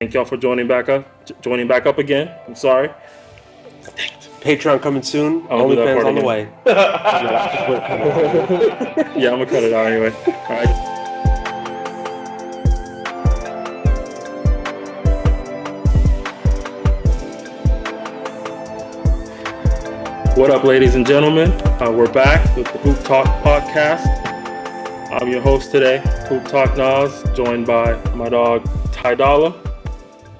Thank y'all for joining back up again. I'm sorry. Patreon coming soon. I'll do that OnlyFans part on the again. way. Yeah, I'm gonna cut it out anyway. All right. What up, ladies and gentlemen? We're back with the HoopTalk podcast. I'm your host today, HoopTalk Nas, joined by my dog TyDolla.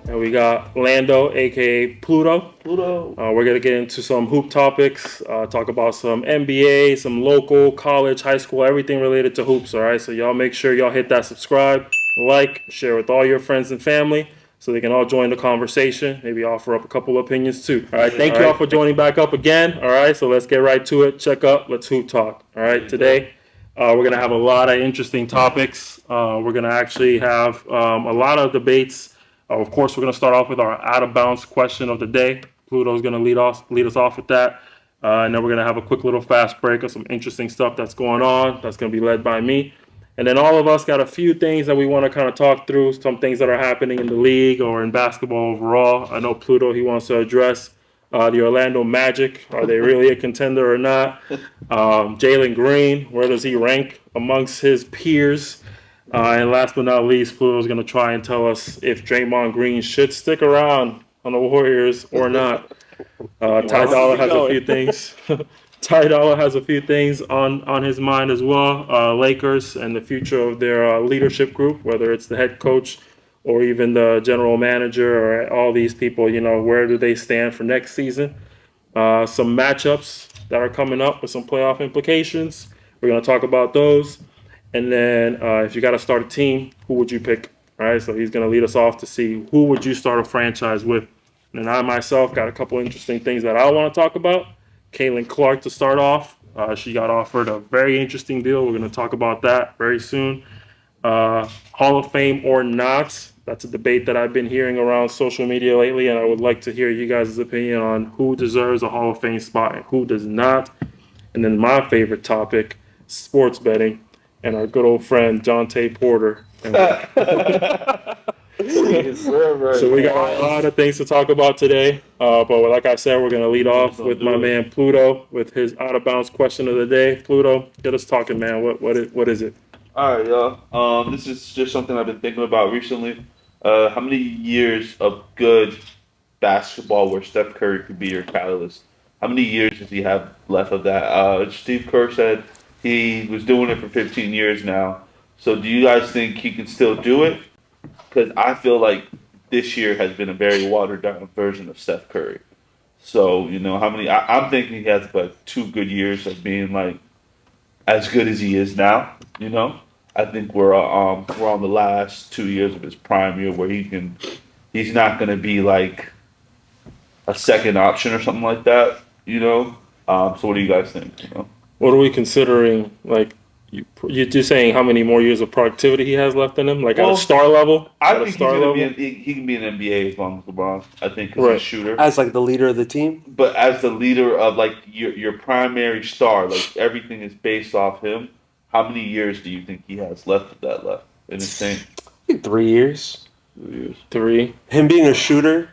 And we got Lando, aka Pluto. We're gonna get into some hoop topics, talk about some NBA, some local, college, high school, everything related to hoops. All right, so y'all make sure y'all hit that subscribe, like, share with all your friends and family, so they can all join the conversation. Maybe offer up a couple opinions too. All right, thank you all for joining back up again. All right, so let's get right to it. Check up. Let's hoop talk. All right, today. We're going to have a lot of interesting topics. We're going to actually have a lot of debates. Of course, we're going to start off with our out-of-bounds question of the day. Pluto's going to lead us off with that. And then we're going to have a quick little fast break of some interesting stuff that's going on. That's going to be led by me. And then all of us got a few things that we want to kind of talk through, some things that are happening in the league or in basketball overall. I know Pluto, he wants to address the Orlando Magic. Are they really a contender or not? Jalen Green, where does he rank amongst his peers? And last but not least, Pluto's going to try and tell us if Draymond Greens should stick around on the Warriors or not. TyDolla has a few things. TyDolla has a few things on his mind as well. Lakers and the future of their leadership group, whether it's the head coach or even the general manager or all these people, where do they stand for next season? Some matchups that are coming up with some playoff implications. We're going to talk about those. And then if you got to start a team, who would you pick? All right, so he's going to lead us off to see who would you start a franchise with. And I myself got a couple interesting things that I want to talk about. Caitlin Clark to start off. She got offered a very interesting deal. We're going to talk about that very soon. Hall of Fame or not? That's a debate that I've been hearing around social media lately, and I would like to hear you guys' opinion on who deserves a Hall of Fame spot and who does not. And then my favorite topic, sports betting, and our good old friend, John Tay Porter. So we got a lot of things to talk about today. But like I said, we're going to lead off with my man Pluto with his out-of-bounds question of the day. Pluto, get us talking, man. What is it? All right, y'all. This is just something I've been thinking about recently. How many years of good basketball where Steph Curry could be your catalyst? How many years does he have left of that? Steve Kerr said he was doing it for 15 years now. So do you guys think he can still do it? Because I feel like this year has been a very watered-down version of Steph Curry. So, how many... I'm thinking he has about 2 good years of being, as good as he is now, I think we're on the last 2 years of his prime year where he's not going to be like a second option or something like that, So what do you guys think? What are we considering? You're just saying how many more years of productivity he has left in him, at a star level? I think he can be an NBA as long as LeBron. I think he's a shooter. As the leader of the team? But as the leader of your primary star, everything is based off him. How many years do you think he has left of that left in his thing? I think 3 years. 3. Him being a shooter,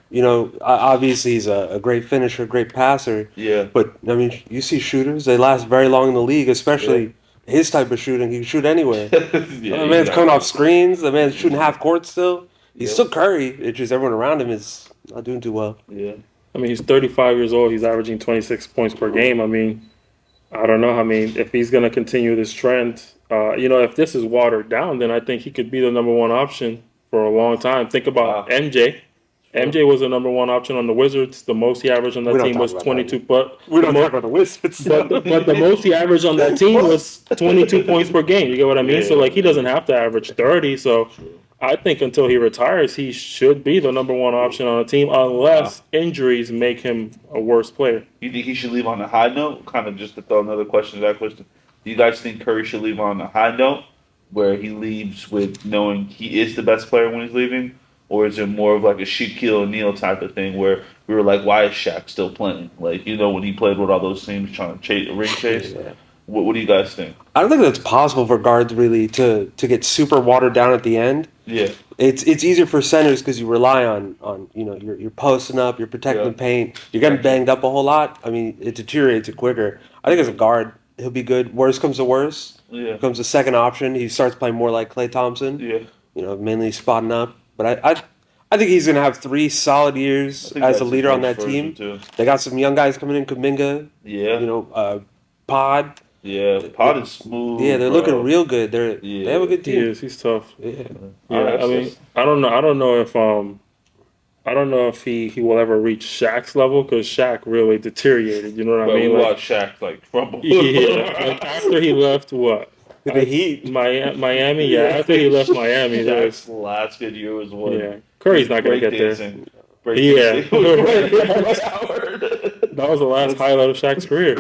obviously he's a great finisher, great passer. Yeah. But, you see shooters, they last very long in the league, especially his type of shooting. He can shoot anywhere. The man's coming off screens. The man's shooting half court still. He's still Curry. It's just everyone around him is not doing too well. Yeah. He's 35 years old. He's averaging 26 points per game. I don't know. If he's going to continue this trend, if this is watered down, then I think he could be the number one option for a long time. Think about MJ. MJ was the number one option on the Wizards. The most he averaged on that team was 22. But we don't talk about the Wizards. But the most he averaged on that team was 22 points per game. You get what I mean? So he doesn't have to average 30. So I think until he retires, he should be the number one option on a team unless injuries make him a worse player. You think he should leave on a high note? Kind of just to throw another question to that question. Do you guys think Curry should leave on a high note where he leaves with knowing he is the best player when he's leaving? Or is it more of like a Shaquille O'Neal type of thing where we were like, why is Shaq still playing? When he played with all those teams trying to ring chase. What do you guys think? I don't think that's possible for guards really to get super watered down at the end. Yeah. It's easier for centers because you rely on you're posting up, you're protecting the paint, you're getting banged up a whole lot. I mean, it deteriorates it quicker. I think as a guard, he'll be good. Worst comes to worst, becomes a second option. He starts playing more like Klay Thompson. Yeah. Mainly spotting up. But I think he's gonna have 3 solid years as a leader on that team. They got some young guys coming in, Kuminga. Yeah. Pod. Yeah, Pod is smooth. Yeah, they're looking real good. They have a good team. He is. He's tough. Yeah. I mean, I don't know. I don't know if he will ever reach Shaq's level because Shaq really deteriorated. You know what I mean? We watched Shaq crumble. Yeah. After he left, what? The Heat, Miami. Yeah, after he left Miami, Shaq's last good year was one. Yeah, Curry's not gonna get there. Yeah, that was the last highlight of Shaq's career.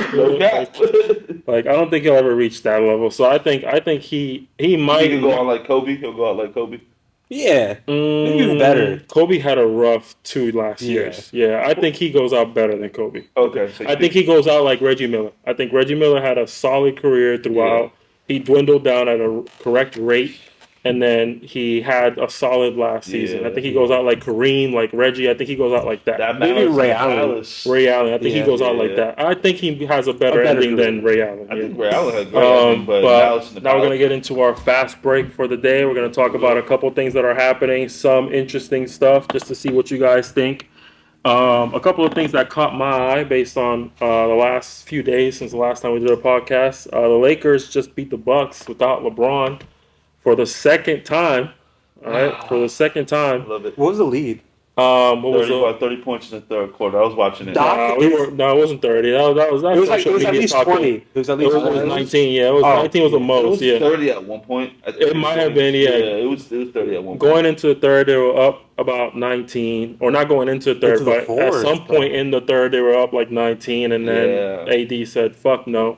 Like I don't think he'll ever reach that level. So I think he might. He can go on like Kobe. He'll go out like Kobe. Yeah, maybe even better. Kobe had a rough 2 last years. Yeah, I think he goes out better than Kobe. Okay, so I think he goes out like Reggie Miller. I think Reggie Miller had a solid career throughout. Yeah. He dwindled down at a correct rate, and then he had a solid last season. I think he goes out like Kareem, like Reggie. I think he goes out like that. Maybe Ray Allen. Ray Allen. I think he goes out like that. I think he has a better ending than Ray Allen. I think Ray Allen had a great ending, but now we're going to get into our fast break for the day. We're going to talk about a couple things that are happening, some interesting stuff, just to see what you guys think. A couple of things that caught my eye based on the last few days since the last time we did a podcast. The Lakers just beat the Bucks without LeBron for the second time. All right, for the second time. Love it. What was the lead? What was about 30 points in the third quarter. I was watching it. No, it wasn't 30. That was it was at least 20. It was at least 19. Yeah, it was 19 was the most. It was 30 at one point. It might have been. Yeah, it was 30 at one point. Going into the third, they were up about 19, or not going into the third, but at some point in the third, they were up like 19, and then AD said, "Fuck no,"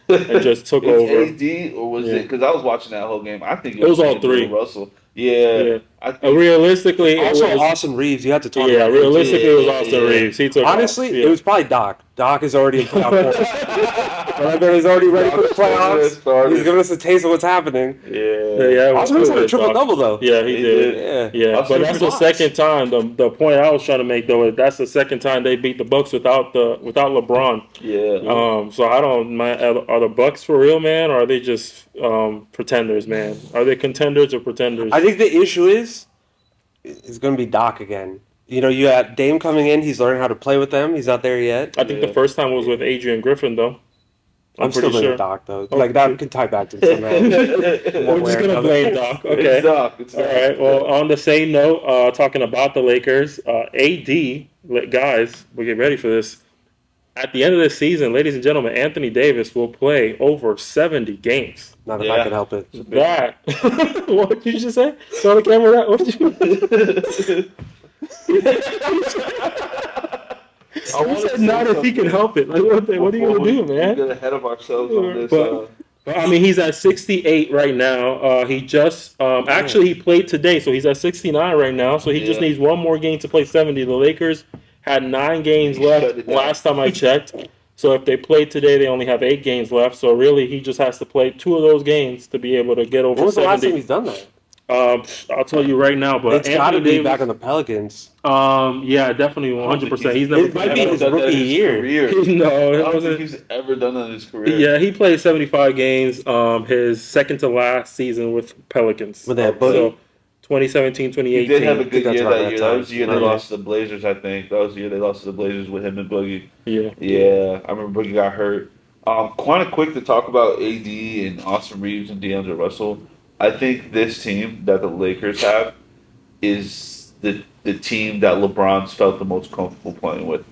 and just took over. AD or was it? Because I was watching that whole game. I think it was all 3. Russell. Yeah. Realistically, also Austin Reeves. You have to talk about. Yeah, realistically, it was Austin Reeves. He took. Honestly, it was probably Doc. Doc is already in playoff form. He's already ready for the playoffs. He's giving us a taste of what's happening. Yeah. Austin Reeves had a triple-double, though. Yeah, he did. Yeah. But that's the second time. The point I was trying to make, though, is that's the second time they beat the Bucks without LeBron. Yeah. So I don't. Are the Bucks for real, man? Or are they just pretenders, man? Are they contenders or pretenders? I think the issue is it's going to be Doc again. You got Dame coming in. He's learning how to play with them. He's not there yet. I think the first time was with Adrian Griffin, though. I'm still blaming Doc, though. Like, that could tie back to some man. We're just going to blame Doc. Okay. It's Doc. All right. Well, on the same note, talking about the Lakers, AD, guys, we get ready for this. At the end of this season, ladies and gentlemen, Anthony Davis will play over 70 games. Not if I can help it. That. What did you just say? Show the camera that. What did you I said not if he can help it. Like, what are you going to do, man? We get ahead of ourselves on this. But I mean, he's at 68 right now. He just actually he played today, so he's at 69 right now. So he just needs one more game to play 70. The Lakers had 9 games left last time I checked. So if they play today, they only have 8 games left. So really, he just has to play 2 of those games to be able to get over 70. When was the last time he's done that? I'll tell you right now, but it's got to be back on the Pelicans. Yeah, definitely 100%. He's never. It might be his rookie year. No, I don't think he's ever done that in his career. Yeah, he played 75 games. His second to last season with Pelicans. With that so 2017, 2018. He did have a good year that year. That was the year they lost to the Blazers, I think. That was the year they lost to the Blazers with him and Boogie. Yeah. I remember Boogie got hurt. Kind of quick to talk about AD and Austin Reeves and D'Angelo Russell. I think this team that the Lakers have is the team that LeBron's felt the most comfortable playing with.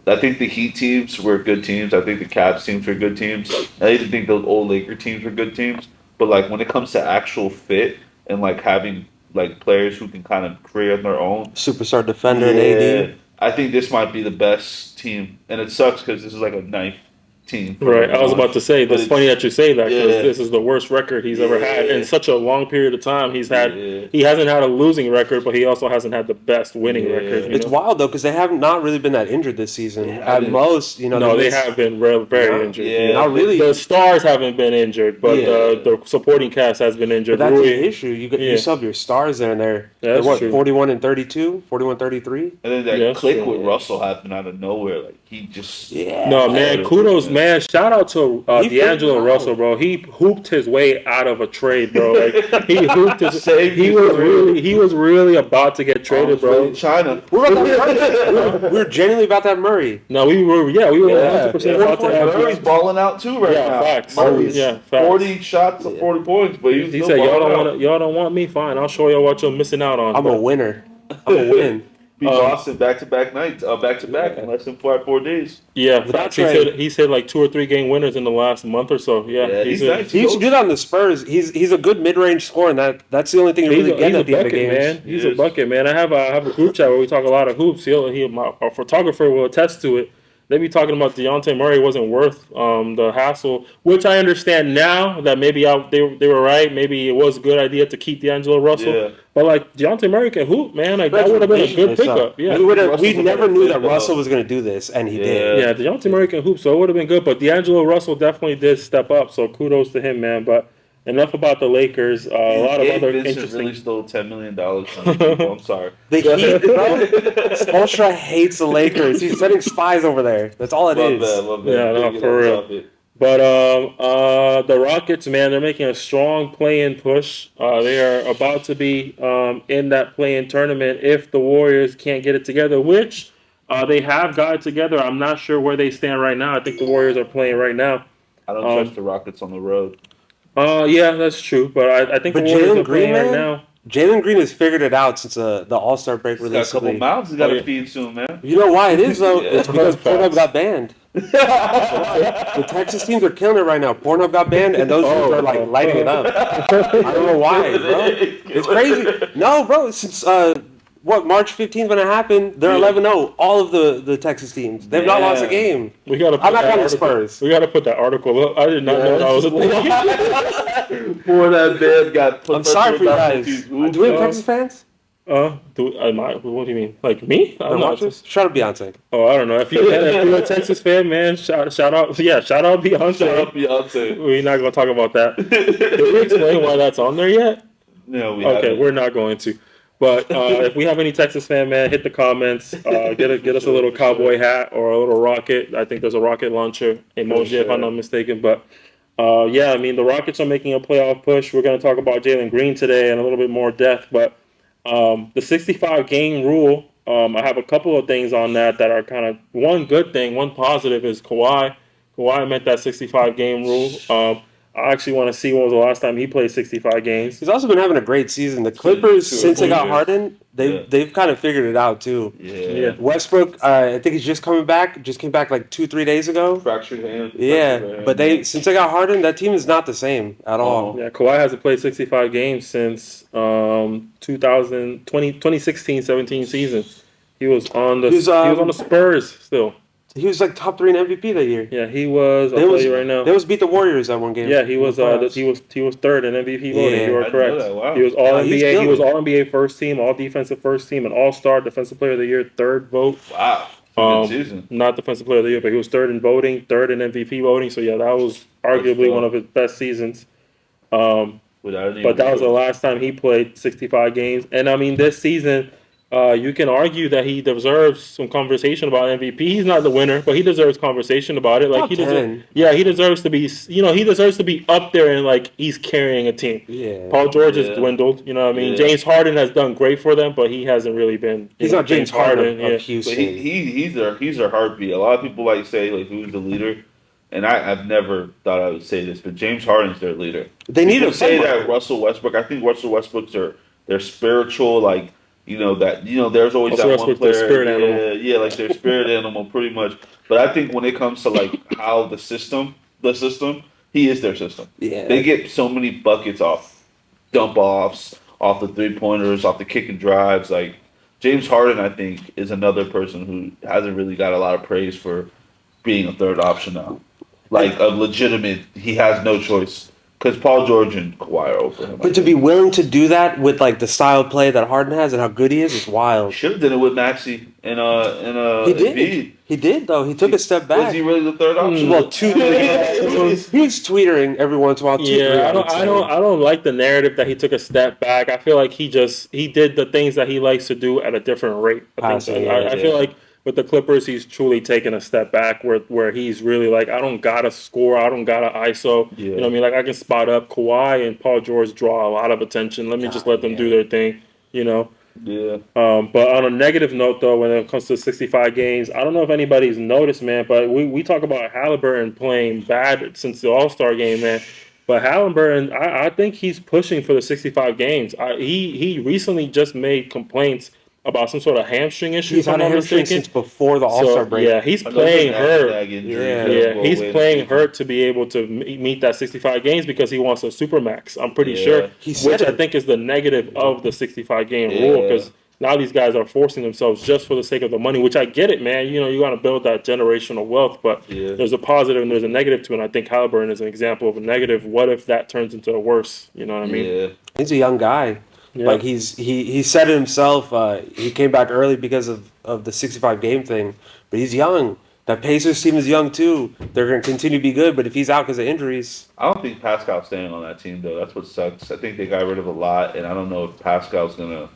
I think the Heat teams were good teams. I think the Cavs teams were good teams. I even think those old Laker teams were good teams. But like when it comes to actual fit and like having like players who can kind of create on their own, superstar defender and AD. I think this might be the best team, and it sucks because this is like a ninth team. Right. I was about to say, But it's funny that you say that because yeah. this is the worst record he's ever had in such a long period of time. He hasn't had a losing record, but he also hasn't had the best winning record. It's wild though because they have not really been that injured this season. Yeah, At most, no, they have been very injured. Yeah, not really. The stars haven't been injured, but the supporting cast has been injured. But that's the issue. You still have your stars there and they're what, true. 41 and 32, 41, 33? And then that click with Russell happened out of nowhere. Like he just No, man, kudos, man. Shout out to D'Angelo Russell, bro. He hooped his way out of a trade, bro. Like he hooped his. He was really about to get traded, bro. China. We were genuinely about to have Murray. No, we were 100% about to have Murray's balling out too right now. Facts. Murray's facts. 40 shots of 40 points, but he said, y'all don't want me. Fine, I'll show y'all what you're missing out on. I'm a winner. I'm a win. Beat Boston back-to-back nights, back-to-back in less than 4 days. Yeah, facts. He's hit like 2 or 3 game winners in the last month or so. Yeah, he's nice. He used to do that on the Spurs. He's a good mid-range scorer, and that's the only thing he's really getting at the end of games. Man. He's a bucket, man. I have a group chat where we talk a lot of hoops. Our photographer will attest to it. They be talking about Dejounte Murray wasn't worth the hassle, which I understand now that maybe they were right. Maybe it was a good idea to keep D'Angelo Russell. Yeah. But like Dejounte Murray can hoop, man. Like that would have been a good pickup. Yeah, we never knew that Russell was going to do this, and he did. Yeah, Dejounte Murray can hoop, so it would have been good. But D'Angelo Russell definitely did step up. So kudos to him, man. But enough about the Lakers. A lot of other interesting. Really stole $10 million from people. I'm sorry. The Heat, bro. Ultra hates the Lakers. He's sending spies over there. That's all it is. Love that. Yeah, no, for real. But the Rockets, man, they're making a strong play-in push. They are about to be in that play-in tournament if the Warriors can't get it together, which they have got it together. I'm not sure where they stand right now. I think the Warriors are playing right now. I don't trust the Rockets on the road. Yeah, that's true. But I think the Warriors are playing right now. Jalen Green has figured it out since the All-Star break release. He's got a couple mouths he's got to feed soon, man. You know why it is, though? It's because Pornhub got banned. The Texas teams are killing it right now. Pornhub got banned, and those teams are like lighting it up. I don't know why, bro. It's crazy. No, bro. Since March 15th when it happened, they're 11-0. All of the Texas teams. They've not lost a game. I'm not counting the Spurs. We got to put that article up. I did not know that was a thing. Before that band got put. I'm sorry for you guys. Do we have Texas fans? What do you mean? Like me? I'm not. Shout out Beyonce. Oh, I don't know. If you're a Texas fan, man, shout out. Yeah, shout out Beyonce. Shout out Beyonce. We're not going to talk about that. Did we explain why that's on there yet? No, we haven't. We're not going to. But if we have any Texas fan, man, hit the comments. Get us a little cowboy hat or a little rocket. I think there's a rocket launcher emoji, if I'm not mistaken. But yeah, I mean, the Rockets are making a playoff push. We're going to talk about Jalen Green today in a little bit more depth. But the 65-game rule, I have a couple of things on that are kind of one good thing. One positive is Kawhi. Kawhi meant that 65-game rule. I actually want to see when was the last time he played 65 games. He's also been having a great season. The Clippers, since they got Harden, they've kind of figured it out too. Yeah. Westbrook, I think he's just coming back. Just came back like 2-3 days ago. Fractured hand. Yeah, but since they got Harden, that team is not the same at all. Yeah, Kawhi hasn't played 65 games since 2016-17 season. He was on the Spurs still. He was like top 3 in MVP that year. Yeah, he was. I'll tell you right now. They was beat the Warriors that one game. Yeah, he was. He was third in MVP voting. Yeah, you are correct. Wow. He was all NBA. He was all NBA first team, all defensive first team, and all star defensive player of the year, third vote. Wow. Good season. Not defensive player of the year, but he was third in voting, third in MVP voting. So yeah, that was arguably one of his best seasons. But that was the last time he played 65 games, and I mean this season. You can argue that he deserves some conversation about MVP. He's not the winner, but he deserves conversation about it. Like he deserves to be. He deserves to be up there and like he's carrying a team. Yeah. Paul George has dwindled. You know what I mean? Yeah. James Harden has done great for them, but he hasn't really been. He's not James Harden of Houston. But he's their heartbeat. A lot of people like say like who's the leader, and I've never thought I would say this, but James Harden's their leader. They need to say that Russell Westbrook. I think Russell Westbrook's their spiritual like. There's always that one player. Yeah, like their spirit animal, pretty much. But I think when it comes to like how the system, he is their system. Yeah, they get so many buckets off, dump offs, off the 3-pointers, off the kick and drives. Like James Harden, I think, is another person who hasn't really got a lot of praise for being a third option now. like a legitimate. He has no choice because Paul George and Kawhi are over him. But to be willing to do that with like the style of play that Harden has and how good he is wild. Should have done it with Maxey and He did. Embiid. He did though. He took a step back. Was he really the third option? Well, he's tweetering every once in a while. Yeah, I don't like the narrative that he took a step back. I feel like he did the things that he likes to do at a different rate. I feel like with the Clippers, he's truly taken a step back where he's really like, I don't gotta score, I don't gotta ISO. Yeah. You know what I mean? Like I can spot up. Kawhi and Paul George draw a lot of attention. Let me just let them do their thing. You know. Yeah. But on a negative note, though, when it comes to 65 games, I don't know if anybody's noticed, man, but we talk about Halliburton playing bad since the All-Star game, man. But Halliburton, I think he's pushing for the 65 games. He recently just made complaints about some sort of hamstring issue. He's had a hamstring since before the All-Star break. Yeah, he's playing hurt. He's playing hurt to be able to meet that 65 games because he wants a supermax. I'm pretty sure, which I think is the negative of the 65 game rule because now these guys are forcing themselves just for the sake of the money. Which I get it, man. You know, you got to build that generational wealth, but there's a positive and there's a negative to it. And I think Halliburton is an example of a negative. What if that turns into a worse? You know what I mean? Yeah. He's a young guy. Yeah. Like he said it himself. He came back early because of the 65 game thing, but he's young. That Pacers team is young too. They're going to continue to be good, but if he's out because of injuries, I don't think Pascal's staying on that team though. That's what sucks. I think they got rid of a lot, and I don't know if Pascal's going to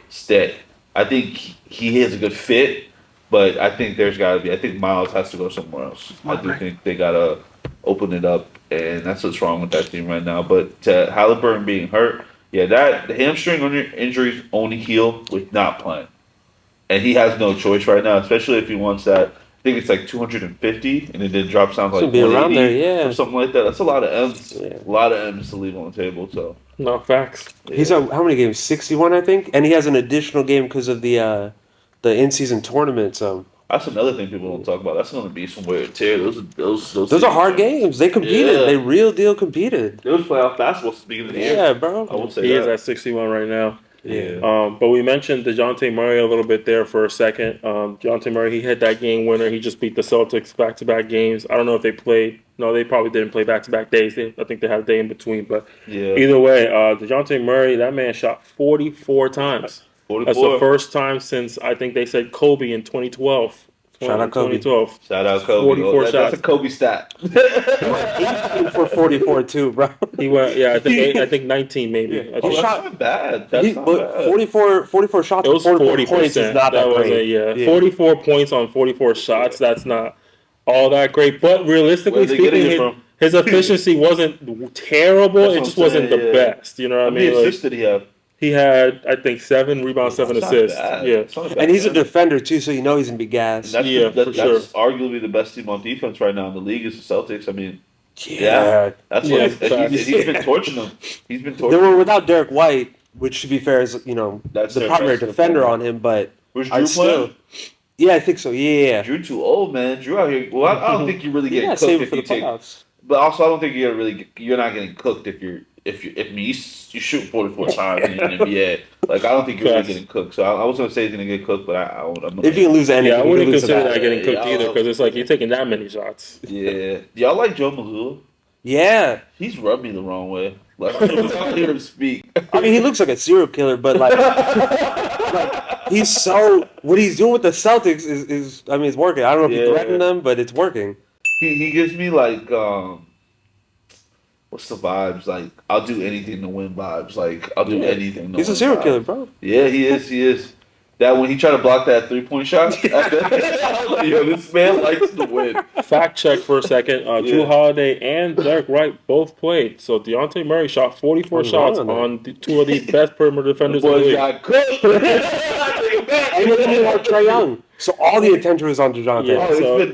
stay. I think he is a good fit, but I think there's got to be. I think Miles has to go somewhere else. I do think they got to open it up, and that's what's wrong with that team right now. But to Halliburton being hurt. Yeah, the hamstring injuries only heal with not playing. And he has no choice right now, especially if he wants that. I think it's like 250, and it then drops down to like 180 or something like that. That's a lot of M's. Yeah. A lot of M's to leave on the table. So no facts. Yeah. He's how many games? 61, I think, and he has an additional game because of the in-season tournament. So that's another thing people don't talk about. That's going to be some weird tear. Those are hard games. They competed. Yeah. They real deal competed. It was playoff basketball at the beginning of the year. Yeah, bro. I would say he is at 61 right now. Yeah. But we mentioned DeJounte Murray a little bit there for a second. DeJounte Murray, he hit that game winner. He just beat the Celtics back-to-back games. I don't know if they played. No, they probably didn't play back-to-back days. I think they had a day in between. But either way, DeJounte Murray, that man shot 44 times. 44. That's the first time since I think they said Kobe in 2012. Shout out Kobe. 2012. Shout out Kobe. 44 shots. That's a Kobe stat. He went 18 for 44 too, bro. He went, I think 19 maybe. Yeah. That's not bad. That's not bad. 44 shots. It was 40 points is not that great. 44 points on 44 shots. That's not all that great. But realistically speaking, his efficiency wasn't terrible. It just wasn't the best. You know what I mean? How many assists did he have? He had, I think, 7 rebounds, 7 assists. Yeah, and he's a defender too, so you know he's gonna be gassed. That's arguably the best team on defense right now in the league is the Celtics. I mean, that's what he's been torching them. He's been torching. They were without Derek White, which to be fair is that's the primary defender on him, but was Drew playing? Yeah, I think so. Yeah, Drew too old, man. Drew out here. Well, I don't think you really get cooked if you take. But also, I don't think you're not getting cooked if you shoot 44 times in the NBA. Like, I don't think you're really getting cooked. So I was going to say he's going to get cooked, but I'm not. If you can lose anything, I wouldn't consider that getting cooked either because it's like you're taking that many shots. Yeah. Y'all like Joe Mazzulla? Yeah. He's rubbed me the wrong way. Like, I don't hear him speak. I mean, he looks like a serial killer, but like he's so... What he's doing with the Celtics is I mean, it's working. I don't know if he threatened them, but it's working. He gives me like... what's the vibes? Like, I'll do anything to win vibes. Like, I'll do anything to He's a serial killer, bro. Yeah, he is. That when he tried to block that 3-point shot, this man likes to win. Fact check for a second. Drew Holiday and Derek White both played. So DeJounte Murray shot 44 shots on two of the best perimeter defenders in the league. And he didn't want Trae Young. So all the attention was on DeJounte. Yeah,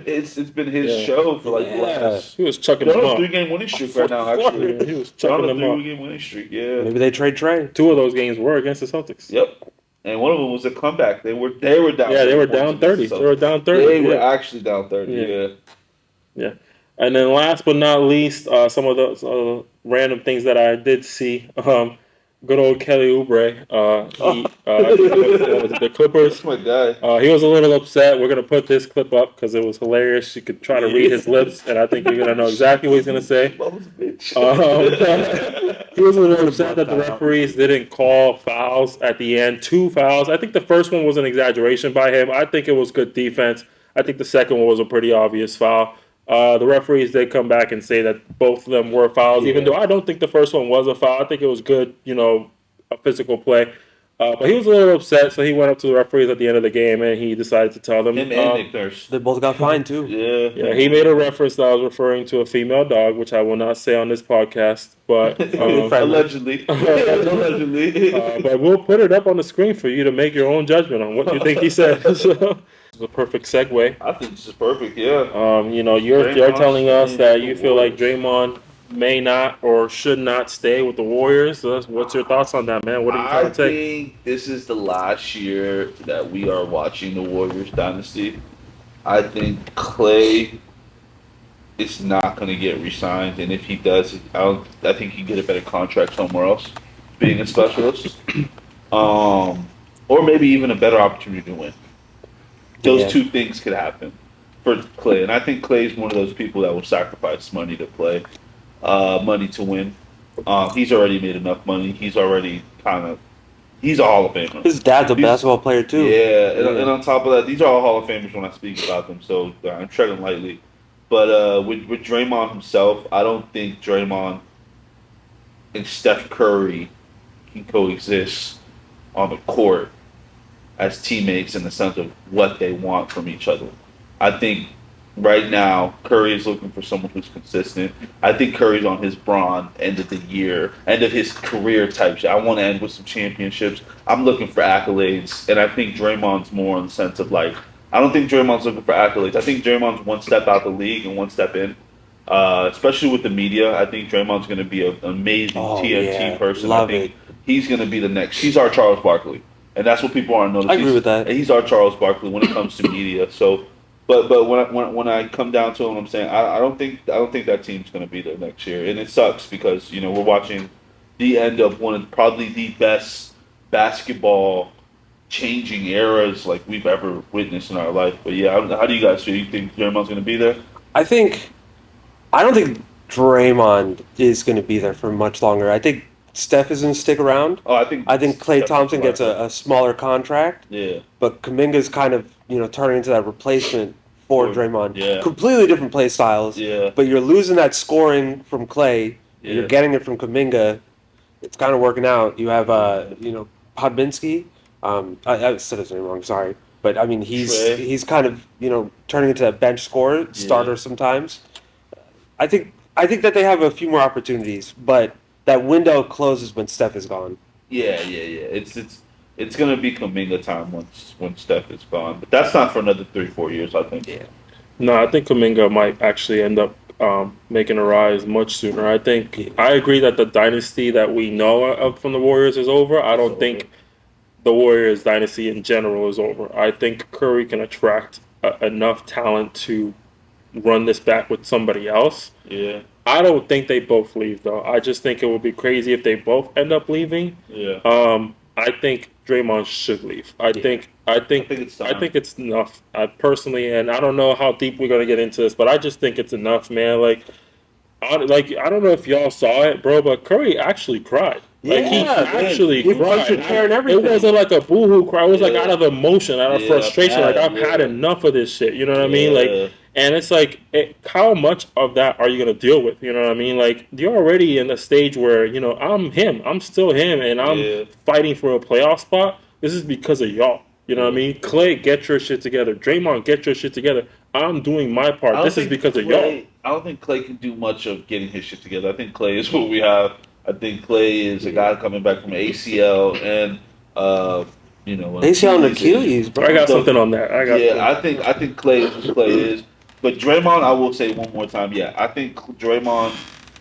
it's been his show for like the last. He was chucking them up. 3-game winning streak right now. Actually, he was chucking them up. 3-game winning streak. Yeah. Maybe they trade Trae. 2 of those games were against the Celtics. Yep. And one of them was a comeback. They were down. Yeah, they were down 30. They were down 30. They were actually down 30. Yeah. And then last but not least, some of the random things that I did see. good old Kelly Oubre. I think it was the Clippers. That's my guy. He was a little upset. We're gonna put this clip up because it was hilarious. You could try to read his lips, and I think you're gonna know exactly what he's gonna say. He was a little upset that the referees didn't call fouls at the end. 2 fouls. I think the first one was an exaggeration by him. I think it was good defense. I think the second one was a pretty obvious foul. The referees did come back and say that both of them were fouls, even though I don't think the first one was a foul. I think it was good, a physical play. But he was a little upset, so he went up to the referees at the end of the game and he decided to tell them. Him and Nick Nurse. They both got fined too. Yeah, he made a reference that I was referring to a female dog, which I will not say on this podcast, but allegedly. Allegedly. But we'll put it up on the screen for you to make your own judgment on what you think he said. So, it's a perfect segue. I think this is perfect. Yeah. You're telling us that you feel like Draymond may not or should not stay with the Warriors. So what's your thoughts on that, man? What are you trying to take? I think this is the last year that we are watching the Warriors dynasty. I think Clay is not going to get re-signed, and if he does, I think he can get a better contract somewhere else, being a specialist, or maybe even a better opportunity to win. Those two things could happen for Clay, and I think Clay is one of those people that will sacrifice money to play. Money to win. He's already made enough money. He's already he's a Hall of Famer. His dad's a basketball player too. Yeah, and on top of that, these are all Hall of Famers when I speak about them, so I'm treading lightly. But with Draymond himself, I don't think Draymond and Steph Curry can coexist on the court as teammates in the sense of what they want from each other. I think right now, Curry is looking for someone who's consistent. I think Curry's on his Bron end of the year, end of his career type shit. I want to end with some championships. I'm looking for accolades, and I think Draymond's more in the sense of I don't think Draymond's looking for accolades. I think Draymond's one step out the league and one step in. Especially with the media, I think Draymond's going to be an amazing TNT person. I think he's going to be the next. He's our Charles Barkley, and that's what people aren't noticing. I agree with that. He's our Charles Barkley when it comes to media. So. But when I come down to it, I'm saying I don't think that team's going to be there next year, and it sucks because we're watching the end of one of probably the best basketball changing eras like we've ever witnessed in our life. But yeah, how do you guys feel? You think Draymond's going to be there? I don't think Draymond is going to be there for much longer. I think Steph is going to stick around. Oh, I think Klay Thompson gets a smaller contract. Yeah. But Kuminga's kind of turning into that replacement for Draymond. Yeah. Completely different play styles. Yeah. But you're losing that scoring from Klay. Yeah. You're getting it from Kuminga. It's kind of working out. You have Podbinsky. I said his name wrong. Sorry. But I mean he's kind of turning into a bench scorer, starter sometimes. I think that they have a few more opportunities, but that window closes when Steph is gone. Yeah. It's gonna be Kuminga time when Steph is gone, but that's not for another 3-4 years, I think. Yeah. No, I think Kuminga might actually end up making a rise much sooner. I agree that the dynasty that we know of from the Warriors is over. I don't think the Warriors dynasty in general is over. I think Curry can attract enough talent to run this back with somebody else. Yeah. I don't think they both leave though. I just think it would be crazy if they both end up leaving. Yeah. I think Draymond should leave. I think it's enough. Personally, and I don't know how deep we're gonna get into this, but I just think it's enough, man. I don't know if y'all saw it, bro, but Curry actually cried. He actually cried. And everything. It wasn't like a boohoo cry. It was out of emotion, out of frustration. I've had enough of this shit. You know what I mean? And it's how much of that are you going to deal with? You know what I mean? You're already in a stage where, I'm him. I'm still him, and I'm fighting for a playoff spot. This is because of y'all. You know what I mean? Clay, get your shit together. Draymond, get your shit together. I'm doing my part. This is because of y'all. I don't think Clay can do much of getting his shit together. I think Clay is what we have. I think Clay is a guy coming back from ACL and ACL and Achilles, bro. I got something on that. I think Clay is what Clay is. But Draymond, I will say one more time, I think Draymond.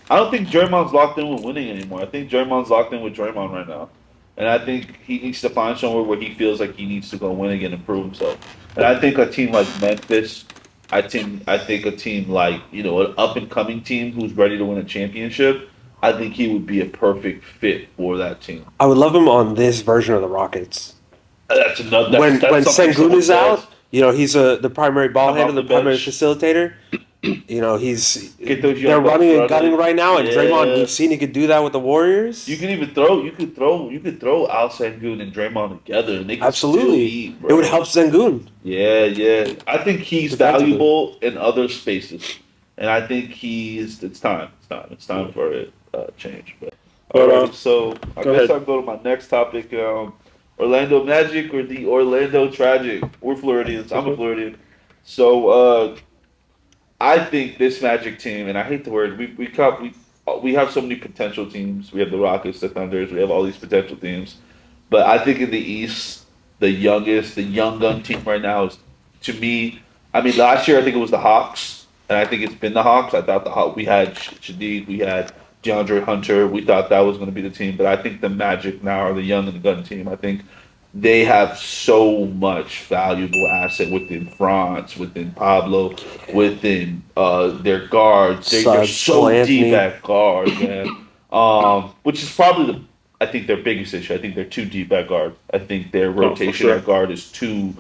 I don't think Draymond's locked in with winning anymore. I think Draymond's locked in with Draymond right now, and I think he needs to find somewhere where he feels like he needs to go win again and prove himself. And I think a team like Memphis, I think a team like an up and coming team who's ready to win a championship. I think he would be a perfect fit for that team. I would love him on this version of the Rockets. That's another. When something Sengun someone is out, he's the primary ball Come off handler, the the primary bench. facilitator. Get those young They're bucks running and gunning right now, and Yeah. Draymond, we've seen he could do that with the Warriors. You could even throw. You could throw Al Sangoon and Draymond together, and they could Absolutely, still eat, bro. it would help Sengun. Yeah. I think he's Defensively. valuable in other spaces, and I think it's time. It's time for a change. But all right, so I guess I'll go to my next topic. Orlando Magic or the Orlando Tragic? We're Floridians. I'm a Floridian. So I think this Magic team, and I hate the word, we have so many potential teams. We have the Rockets, the Thunders. We have all these potential teams. But I think in the East, the young gun team right now is, to me, I mean, last year I think it was the Hawks, and I think it's been the Hawks. I thought the Hawks, we had Shadeed, we had DeAndre Hunter. We thought that was going to be the team. But I think the Magic now are the young and gun team. I think they have so much valuable asset within Franz, within Pablo, within their guards. They're so deep at guard, man. Which is probably I think their biggest issue. I think they're too deep at guard. I think their rotation at guard is too.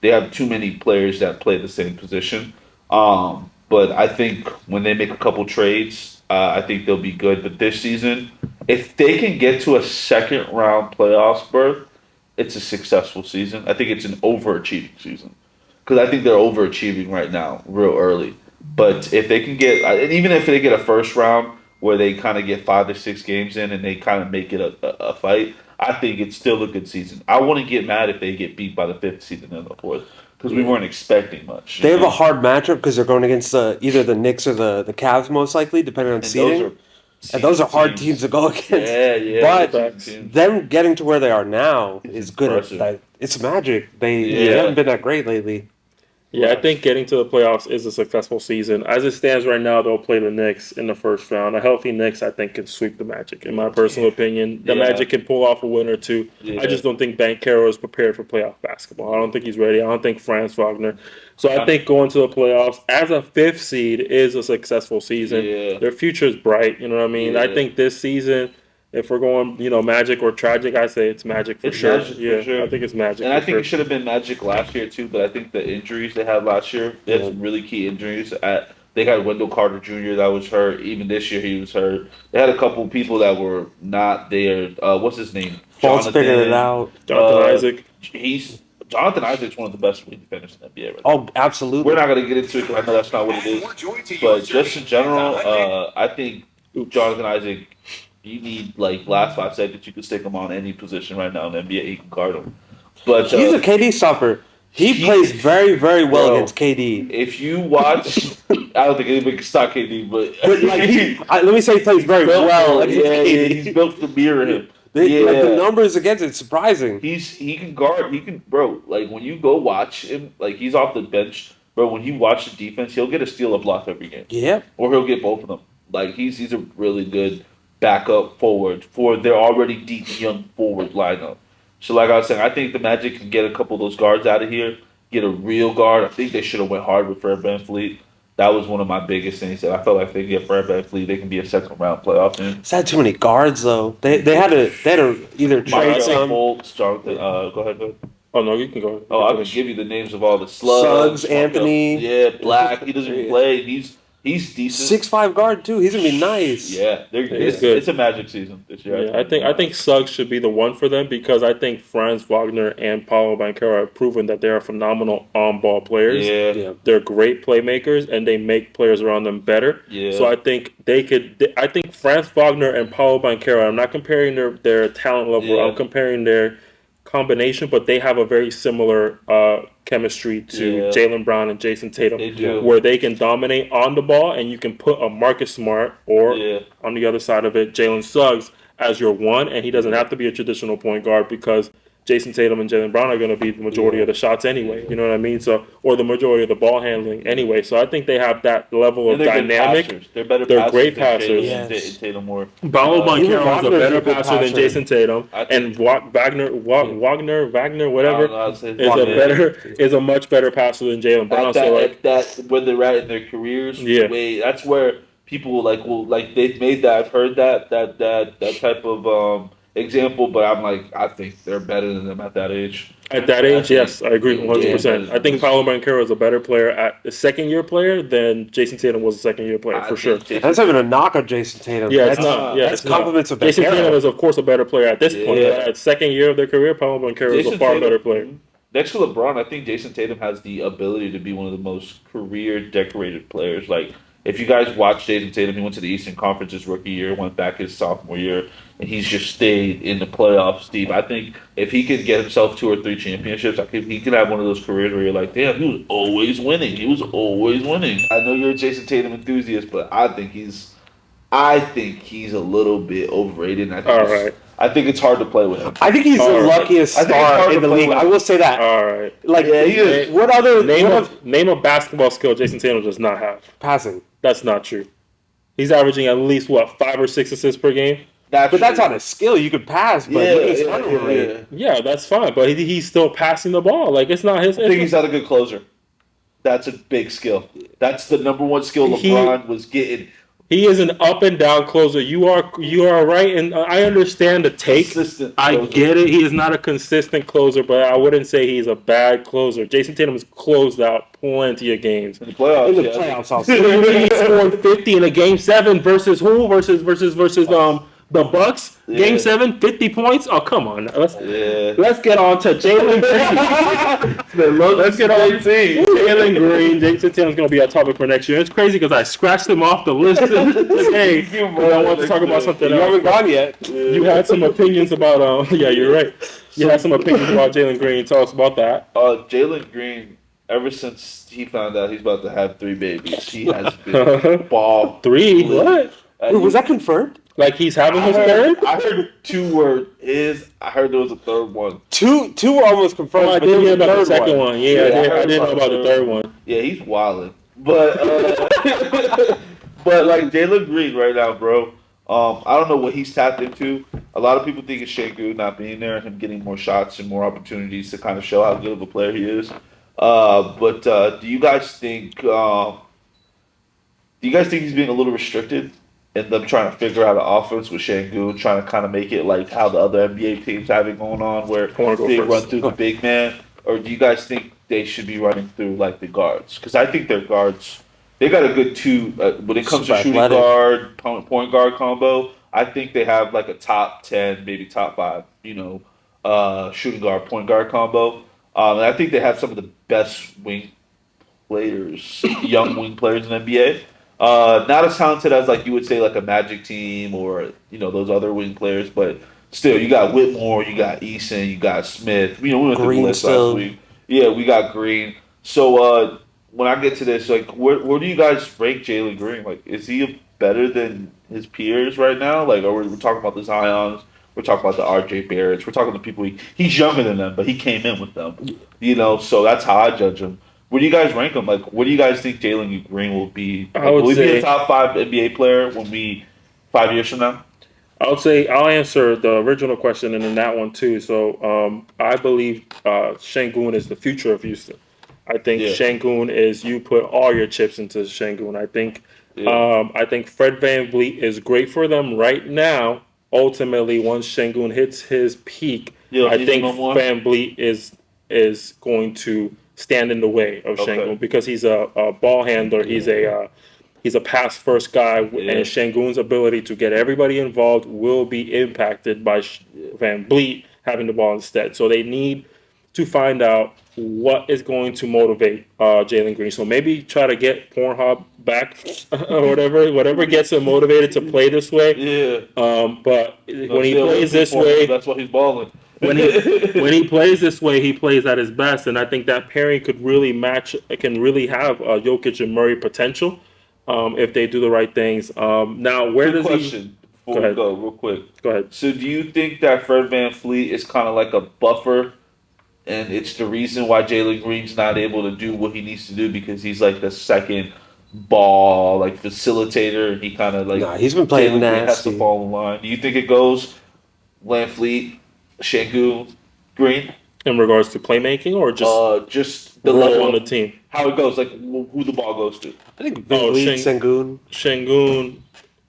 They have too many players that play the same position. But I think when they make a couple trades, I think they'll be good. But this season, if they can get to a second round playoffs berth, it's a successful season. I think it's an overachieving season because I think they're overachieving right now, real early. But if they can get, and even if they get a first round where they kind of get 5 or 6 games in and they kind of make it a fight, I think it's still a good season. I wouldn't get mad if they get beat by the 5th seed and then the 4th because we weren't expecting much. They have a hard matchup because they're going against either the Knicks or the Cavs, most likely, depending on seeding. And those are hard teams to go against. Yeah. But them getting to where they are now is good. It's Magic. They haven't been that great lately. Yeah, I think getting to the playoffs is a successful season. As it stands right now, they'll play the Knicks in the first round. A healthy Knicks, I think, can sweep the Magic. In my personal opinion, the Magic can pull off a win or two. Yeah. I just don't think Banchero is prepared for playoff basketball. I don't think he's ready. I don't think Franz Wagner. So I think going to the playoffs as a 5th seed is a successful season. Yeah. Their future is bright. You know what I mean? Yeah. I think this season, if we're going, Magic or Tragic, I say it's Magic for sure. Magic for sure. I think it's Magic. And I think it should have been Magic last year too, but I think the injuries they had last year, they had some really key injuries. They had Wendell Carter Jr. that was hurt. Even this year he was hurt. They had a couple people that were not there. What's his name? Jonathan figured it out. Jonathan Isaac. Jonathan Isaac's one of the best wing defenders in the NBA right now. Oh, absolutely. We're not going to get into it because I know that's not what it is. But just in general, I think Jonathan Isaac, you need, last 5 seconds, you can stick him on any position right now in the NBA. He can guard him. But he's a KD stopper. He plays very, very well against KD. If you watch, I don't think anybody can stop KD, but let me say he plays very well against KD. He's built to mirror him. The numbers against it's surprising. He can guard. When you go watch him, he's off the bench, bro. When you watch the defense, he'll get a steal or block every game. Yeah, or he'll get both of them. He's a really good backup forward for their already deep young forward lineup. So like I was saying, I think the Magic can get a couple of those guards out of here, get a real guard. I think they should have went hard with Fred VanVleet. That was one of my biggest things. That I felt like if they get Fred VanVleet, they can be a second round playoff team. It's had too many guards though. They had to either trade some. Fultz, Jonathan, go ahead. Oh no, you can go ahead. I can give you the names of all the slugs. Anthony. Yeah, Black. He doesn't even play. He's decent. 6'5" guard too. He's gonna be nice. Yeah, it's a Magic season this year. Yeah, I think Suggs should be the one for them because I think Franz Wagner and Paulo Banchero have proven that they are phenomenal on-ball players. Yeah, they're great playmakers and they make players around them better. Yeah. So I think they could. I think Franz Wagner and Paulo Banchero. I'm not comparing their talent level. Yeah. I'm comparing their combination, but they have a very similar chemistry to Jaylen Brown and Jason Tatum, where they can dominate on the ball, and you can put a Marcus Smart or on the other side of it, Jalen Suggs as your one, and he doesn't have to be a traditional point guard because Jason Tatum and Jaylen Brown are going to be the majority of the shots anyway. You know what I mean? So, or the majority of the ball handling anyway. So I think they have that level of dynamic. They're better. They're great passers. Yes. Tatum more. Paulo Banchero is a better passer than Jason Tatum, and Wagner, whatever, is a much better passer than Jaylen Brown. That when they're at in their careers, that's where people they've made that. I've heard that type of example, but I'm like, I think they're better than them at that age. At that age, yes, I agree 100%. Yeah, I think Paolo Banchero is a better player at a second-year player than Jason Tatum was a second-year player, for sure. That's not even a knock on Jason Tatum. Yeah, that's it's not. Yeah, that's it's compliments not. of Jason Banchero. Tatum is, of course, a better player at this point. Yeah. At second year of their career, Paolo Banchero is a far better player. Next to LeBron, I think Jason Tatum has the ability to be one of the most career decorated players. Like, if you guys watch Jason Tatum, he went to the Eastern Conference his rookie year, went back his sophomore year, and he's just stayed in the playoffs, Steve. I think if he could get himself 2 or 3 championships, he could have one of those careers where you're like, damn, he was always winning. He was always winning. I know you're a Jason Tatum enthusiast, but I think he's a little bit overrated. I think it's hard to play with him. I think he's the luckiest star in the league. I will say that. All right. Like, yeah, he is. What other name a basketball skill Jason Tatum does not have? Passing. That's not true. He's averaging at least 5 or 6 assists per game. But that's not a skill. You could pass, but look at his turnover rate. Yeah, that's fine. But he's still passing the ball. Like, it's not his. I think he's not a good closer. That's a big skill. That's the number one skill LeBron was getting. He is an up and down closer. You are right, and I understand the take. Consistent I closer. get it. He is not a consistent closer, but I wouldn't say he's a bad closer. Jason Tatum has closed out plenty of games. In the playoffs. In the playoffs, also. He scored 50 in a game 7 versus who? Versus the Bucks. Yeah. Game 7, 50 points. Oh, come on. Let's get on to Jalen Green. Let's get on to Jalen Green. Jason Tatum's going to be our topic for next year. It's crazy because I scratched him off the list. Hey, I want to talk about something else. You haven't gone yet. You had some opinions about. Yeah, you're right. You had some opinions about Jalen Green. Tell us about that. Jalen Green. Ever since he found out he's about to have 3 babies, he has been ball 3? What? Wait, was that confirmed? Like he's having his third? I heard 2 were his. I heard there was a third one. Two were almost confirmed. I did hear about the second one. Yeah, I didn't know about the third one. Yeah, he's wilding. But but like Jalen Green right now, bro. I don't know what he's tapped into. A lot of people think it's Şengün not being there and him getting more shots and more opportunities to kind of show how good of a player he is. But do you guys think he's being a little restricted in them trying to figure out an offense with Şengün, trying to kind of make it like how the other NBA teams have it going on, where they run through the big man? Or do you guys think they should be running through like the guards? Because I think their guards, they got a good 2 when it comes to shooting guard, point guard combo. I think they have like a top 10, maybe top 5, shooting guard, point guard combo. And I think they have some of the best wing players, young wing players in the NBA. Not as talented as like you would say like a Magic team or those other wing players, but still you got Whitmore, you got Eason, you got Smith. We went through the list last week. Yeah, we got Green. So when I get to this, like where do you guys rank Jalen Green? Like, is he better than his peers right now? Like, we're talking about the Zions, we're talking about the RJ Barretts, we're talking to people he's younger than them, but he came in with them. So that's how I judge him. Where do you guys rank him? Like, what do you guys think Jalen Green will be? Like, will he be a top 5 NBA player 5 years from now? I would say I'll answer the original question and then that one too. So I believe Şengün is the future of Houston. I think Şengün is you put all your chips into Şengün. I think Fred VanVleet is great for them right now. Ultimately, once Şengün hits his peak, I think VanVleet is going to stand in the way of Şengün because he's a ball handler. He's a pass first guy, and Şengün's ability to get everybody involved will be impacted by VanVleet having the ball instead. So they need to find out what is going to motivate Jalen Green. So maybe try to get Pornhub back or whatever gets him motivated to play this way. Yeah. But when he plays this way, that's why he's balling. when he plays this way, he plays at his best, and I think that pairing can really have Jokic and Murray potential if they do the right things. Now, where does question before we go real quick? Go ahead. So, do you think that Fred VanVleet is kind of like a buffer, and it's the reason why Jalen Green's not able to do what he needs to do because he's like the second ball facilitator, and he kind of he's been playing nasty. Has to fall in line. Do you think it goes VanVleet, Şengün, Green? In regards to playmaking, or just the role level on the of team? how it goes, like who the ball goes to. I think Big Sengun. Shengun.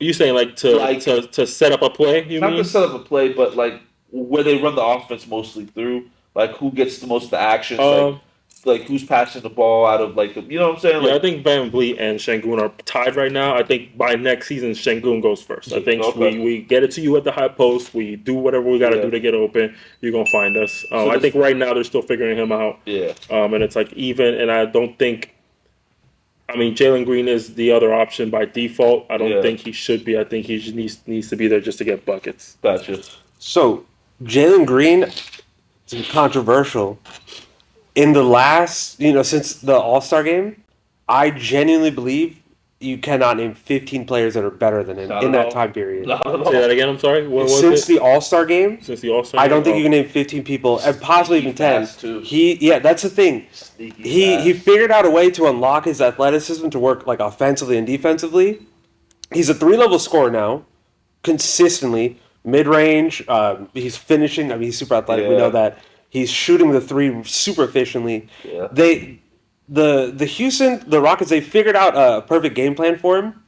You saying like Like to set up a play? You not mean? to set up a play, but like where they run the offense mostly through, like who gets the most of the actions, like who's passing the ball out of like you know what I'm saying? Yeah, Like, I think Van Vliet and Shengun are tied right now. I think by next season, Shengun goes first. I think Okay. we get it to you at the high post. We do whatever we got to do to get open. You're going to find us. I think right now they're still figuring him out. Yeah. And it's like even, and I don't think, I mean, Jalen Green is the other option by default. I don't think he should be. I think he just needs to be there just to get buckets. Gotcha. So, Jalen Green, it's controversial. In the last, since the All-Star game, I genuinely believe you cannot name 15 players that are better than him in that time period. Say that again, I'm sorry. What was Since the All-Star game, I don't think you can name 15 people, and possibly even 10. That's the thing. He figured out a way to unlock his athleticism to work like offensively and defensively. He's a 3-level scorer now, consistently. Mid-range, he's finishing. I mean, he's super athletic. We know that. He's shooting the 3 super efficiently. Yeah. The Rockets, they figured out a perfect game plan for him.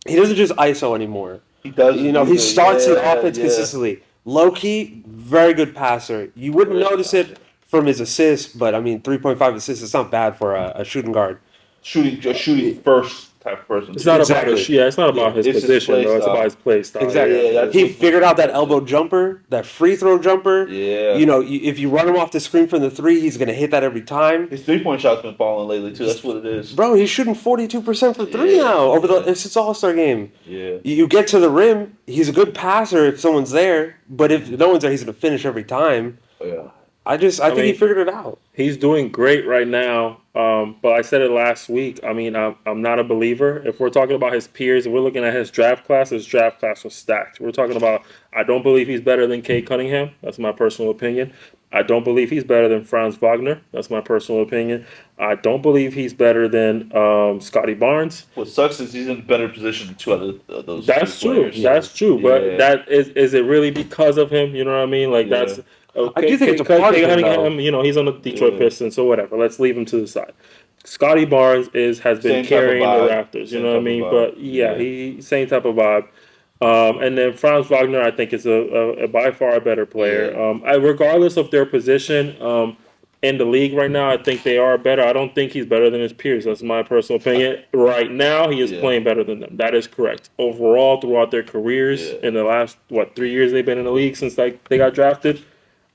He doesn't just ISO anymore. He does. He starts the offense consistently. Low key, very good passer. You wouldn't notice it from his assists, but I mean, 3.5 assists is not bad for a shooting guard. Shooting first type of person. It's not about it's not about his position, though. It's about his play style. Exactly. Yeah, he figured out that elbow jumper, that free throw jumper. Yeah. If you run him off the screen from the 3, he's going to hit that every time. His 3-point shot's been falling lately, too. That's what it is. Bro, he's shooting 42% for 3 now since All-Star game. Yeah. You get to the rim, he's a good passer if someone's there, but if no one's there, he's going to finish every time. Yeah. I think he figured it out. He's doing great right now, but I said it last week. I mean, I'm not a believer. If we're talking about his peers and we're looking at his draft class was stacked. We're talking about, I don't believe he's better than Cade Cunningham. That's my personal opinion. I don't believe he's better than Franz Wagner. That's my personal opinion. I don't believe he's better than Scotty Barnes. What sucks is he's in a better position than 2 out of those. That's true. Players. That's true. But that is it really because of him? You know what I mean? Like that's. Okay, I do think it's a part of him. He's on the Detroit Pistons, so whatever. Let's leave him to the side. Scotty Barnes has been carrying the Raptors. You know what I mean? But he same type of vibe. And then Franz Wagner, I think, is a by far a better player. Regardless of their position in the league right now, I think they are better. I don't think he's better than his peers. That's my personal opinion. Right now, he is playing better than them. That is correct. Overall, throughout their careers, in the last 3 years they've been in the league since they got drafted,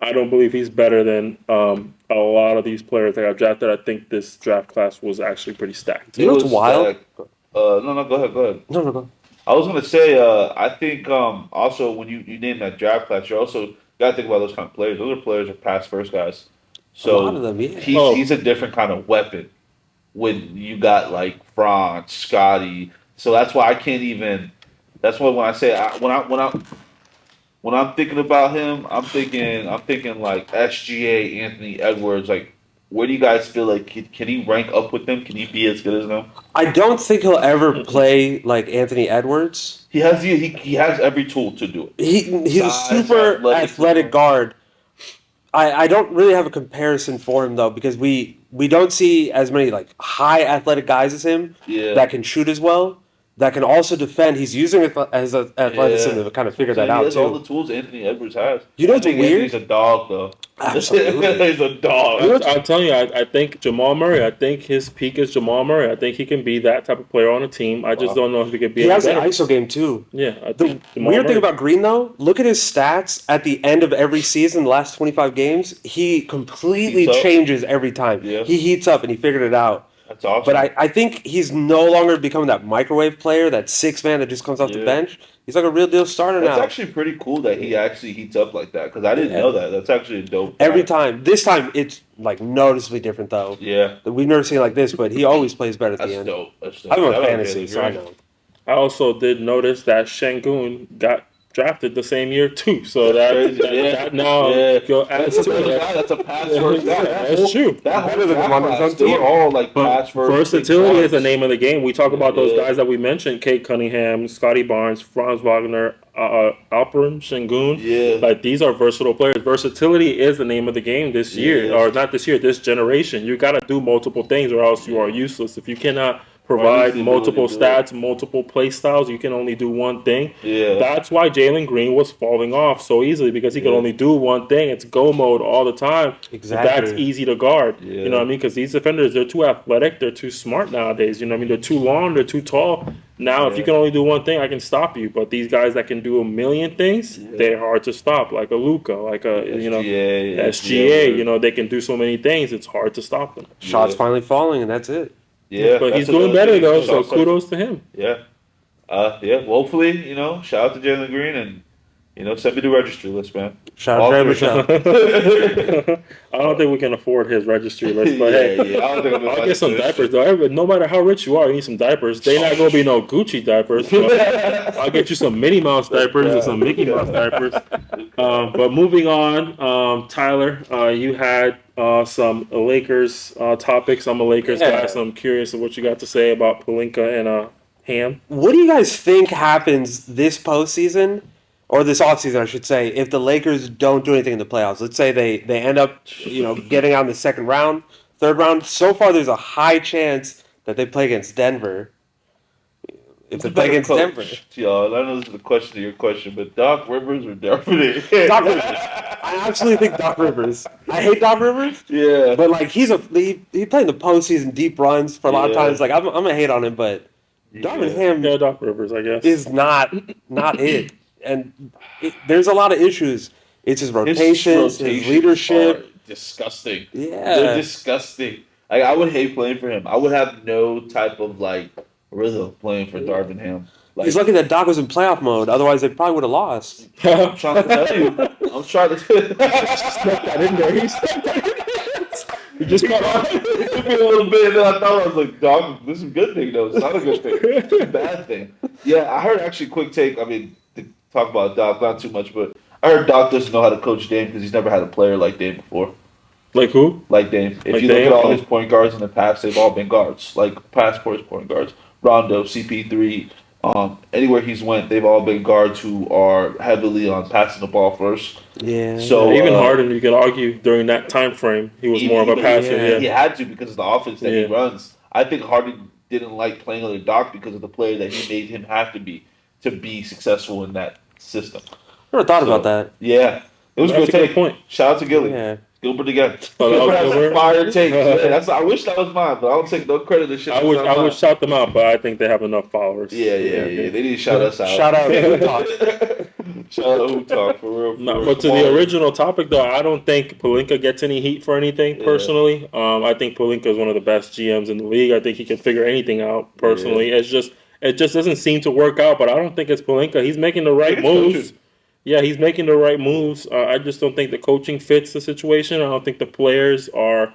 I don't believe he's better than a lot of these players that got drafted. I think this draft class was actually pretty stacked. You know what's wild? No, go ahead. No, go. I was gonna say, I think also when you name that draft class, you also gotta think about those kind of players. Those are players are pass first guys. So a lot of them, he's a different kind of weapon. When you got like Franz, Scotty, so that's why I can't even. That's why when I say when I'm thinking about him, I'm thinking like SGA, Anthony Edwards. Like, where do you guys feel like can he rank up with them? Can he be as good as them? I don't think he'll ever play like Anthony Edwards. He has every tool to do it. He's a super athletic guard. I don't really have a comparison for him though because we don't see as many like high athletic guys as him that can shoot as well. That can also defend. He's using it as an athleticism to kind of figure that out, too. He has all the tools Anthony Edwards has. You know what's weird? He's a dog, though. Absolutely. He's a dog. I'm telling you, I think Jamal Murray, I think his peak is Jamal Murray. I think he can be that type of player on a team. I just don't know if he could be. He has an ISO game, too. Yeah. The weird thing about Green, though, look at his stats at the end of every season, the last 25 games. He completely changes every time. Yeah. He heats up, and he figured it out. That's awesome. But I think he's no longer becoming that microwave player, that 6-man that just comes off the bench. He's like a real deal starter now. That's actually pretty cool that he actually heats up like that because I didn't know that. That's actually a dope. Every time. This time, it's like noticeably different, though. Yeah. We've never seen it like this, but he always plays better at the end. That's dope. I'm a fantasy, so I know. I also did notice that Shengun got drafted the same year too, so that now adds to it. That's a pass first guy. That's true. That whole draft, they were all like pass first. Versatility is the name of the game. We talk about those guys that we mentioned: Cade Cunningham, Scotty Barnes, Franz Wagner. Alperen Şengün. Yeah. Like, these are versatile players. Versatility is the name of the game this year, Yeah. or not this year, this generation. You got to do multiple things, or else you are useless. If you cannot provide the ability multiple to do it. stats, multiple play styles, you can only do one thing. Yeah. That's why Jalen Green was falling off so easily, because he could Yeah. only do one thing. It's go mode all the time. Exactly. That's easy to guard. Yeah. You know what I mean? Because these defenders, they're too athletic, they're too smart nowadays. You know what I mean? They're too long, they're too tall. Now, if you can only do one thing, I can stop you. But these guys that can do a million things, they're hard to stop. Like a Luka, like a SGA. You know, they can do so many things. It's hard to stop them. Shots finally falling, and that's it. Yeah, But that's he's doing another better thing. though. So Shots kudos to him. Yeah. Well, hopefully, shout out to Jalen Green and, send me the registry list, man. Shout out to Draymond Michelle. I don't think we can afford his registry list, but Yeah, hey, I don't think I'm I'll get some diapers though. No matter how rich you are, you need some diapers. They not gonna be no Gucci diapers. But I'll get you some Minnie Mouse diapers and some Mickey Mouse diapers. But moving on, Tyler, you had some Lakers topics. I'm a Lakers guy, so I'm curious of what you got to say about Pelinka and Ham. What do you guys think happens this postseason, or this offseason, I should say, if the Lakers don't do anything in the playoffs? Let's say they end up, getting out in the second round, third round. So far, there's a high chance that they play against Denver. If they play against Denver. Y'all, I know this is the question to your question, but Doc Rivers or Darvin? Doc Rivers. I absolutely think Doc Rivers. I hate Doc Rivers. Yeah. But, like, he played in the postseason deep runs for a lot of times. Like, I'm going to hate on him, but Darvin Ham Doc Rivers, I guess, is not it. And there's a lot of issues. It's his rotations, his leadership. Are disgusting. Yeah. They're disgusting. Like, I would hate playing for him. I would have no type of, rhythm playing for Darvin Ham. Like, he's lucky that Doc was in playoff mode. Otherwise, they probably would have lost. I'm trying to tell you. I'm trying to stuck that in there. He stuck that in there. He just got on. It took me a little bit, and then I thought, I was like, Doc, this is a good thing, though. It's not a good thing. It's a bad thing. Yeah, I heard actually quick take. I mean, to talk about Doc, not too much, but I heard Doc doesn't know how to coach Dame because he's never had a player like Dame before. Like who? Like Dame. If Like you Dame? look at all his point guards in the past, they've all been guards. Like past point guards. Rondo, CP3, anywhere he's went, they've all been guards who are heavily on passing the ball first. Yeah. So even Harden, you could argue during that time frame, he was more of a passer. Yeah. He had to because of the offense that he runs. I think Harden didn't like playing under Doc because of the player that he made him have to be successful in that system. Never thought about that. Yeah. It was a That's good a good take. point. Shout out to Gilly. Yeah. Gilbert again. Oh, Gilbert has Gilbert? a fire take. I wish that was mine, but I don't take no credit to shit. I would shout them out, but I think they have enough followers. Yeah. They need to shout us out. Shout out to Doc. Shout out to HoopTalk for real. No, but to the original topic, though, I don't think Pelinka gets any heat for anything, personally. I think Pelinka is one of the best GMs in the league. I think he can figure anything out, personally. It just doesn't seem to work out, but I don't think it's Pelinka. He's making the right moves. Coaching. Yeah, he's making the right moves. I just don't think the coaching fits the situation. I don't think the players are,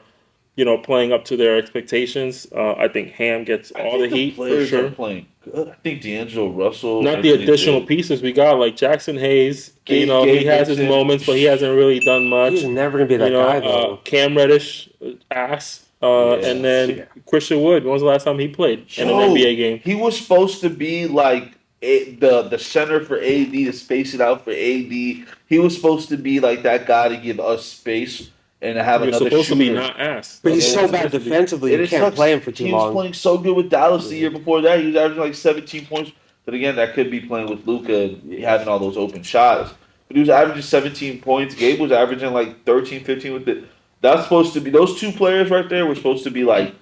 playing up to their expectations. I think Ham gets all the heat for sure. Are playing good. I think D'Angelo Russell. Not the additional pieces we got, like Jackson Hayes. He has his moments, but he hasn't really done much. He's never going to be that guy, though. Cam Reddish, ass. And then Christian Wood. When was the last time he played in an NBA game? He was supposed to be like the center for AD to space it out for AD. He was supposed to be like that guy to give us space and have You're another supposed shooter. to be not ass. But he's so bad defensively, you can't play him for too long. He was playing so good with Dallas the year before that. He was averaging like 17 points. But again, that could be playing with Luka and having all those open shots. But he was averaging 17 points. Gabe was averaging like 13, 15 with it. That's supposed to be, those two players right there were supposed to be like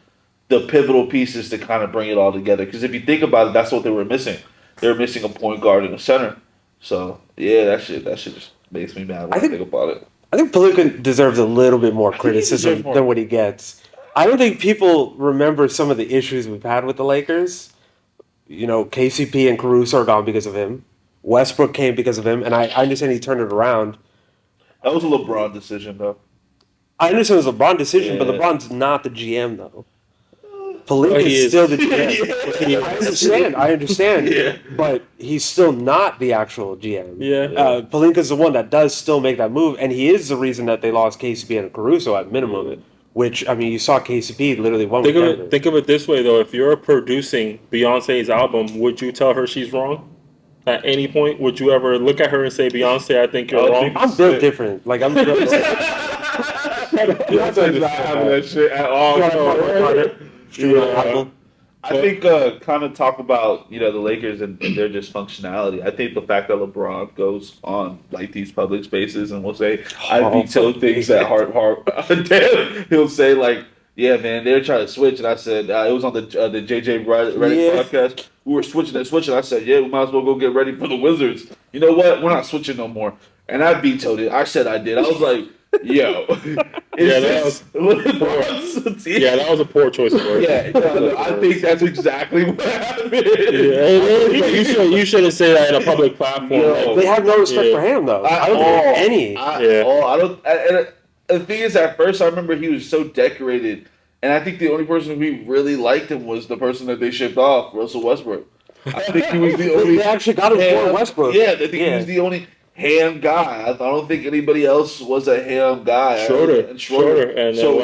the pivotal pieces to kind of bring it all together. Because if you think about it, that's what they were missing. They were missing a point guard and a center. So, yeah, that shit just makes me mad when I think about it. I think Pelinka deserves a little bit more criticism than what he gets. I don't think people remember some of the issues we've had with the Lakers. KCP and Caruso are gone because of him. Westbrook came because of him, and I understand he turned it around. That was a LeBron decision, though. I understand it was a LeBron decision, but LeBron's not the GM, though. Pelinka is still the GM. I understand. But he's still not the actual GM. Pelinka's the one that does still make that move, and he is the reason that they lost KCP and Caruso at minimum. Which, I mean, you saw KCP literally won with Denver. Think of it this way, though. If you're producing Beyonce's album, would you tell her she's wrong? At any point, would you ever look at her and say, Beyonce, I think you're wrong? I'm built different. Like, I'm built Beyonce's not having that shit at all. Apple. I think kind of talk about the Lakers and their dysfunctionality. I think the fact that LeBron goes on like these public spaces and will say, "I veto things that heart." He'll say like, "Yeah, man, they're trying to switch," and I said it was on the JJ Redick podcast. We were switching. I said, "Yeah, we might as well go get ready for the Wizards." You know what? We're not switching no more. And I vetoed it. I said I did. I was like, "Yo." That was a poor choice of words. Yeah, I think that's exactly what happened. You shouldn't say that in a public platform. They have no respect for him, though. I don't think any. I don't. And the thing is, at first, I remember he was so decorated, and I think the only person who really liked him was the person that they shipped off, Russell Westbrook. I think he was the only. They actually got him for Westbrook. Yeah, I think he was the only ham guy. I don't think anybody else was a ham guy. Schroeder. And so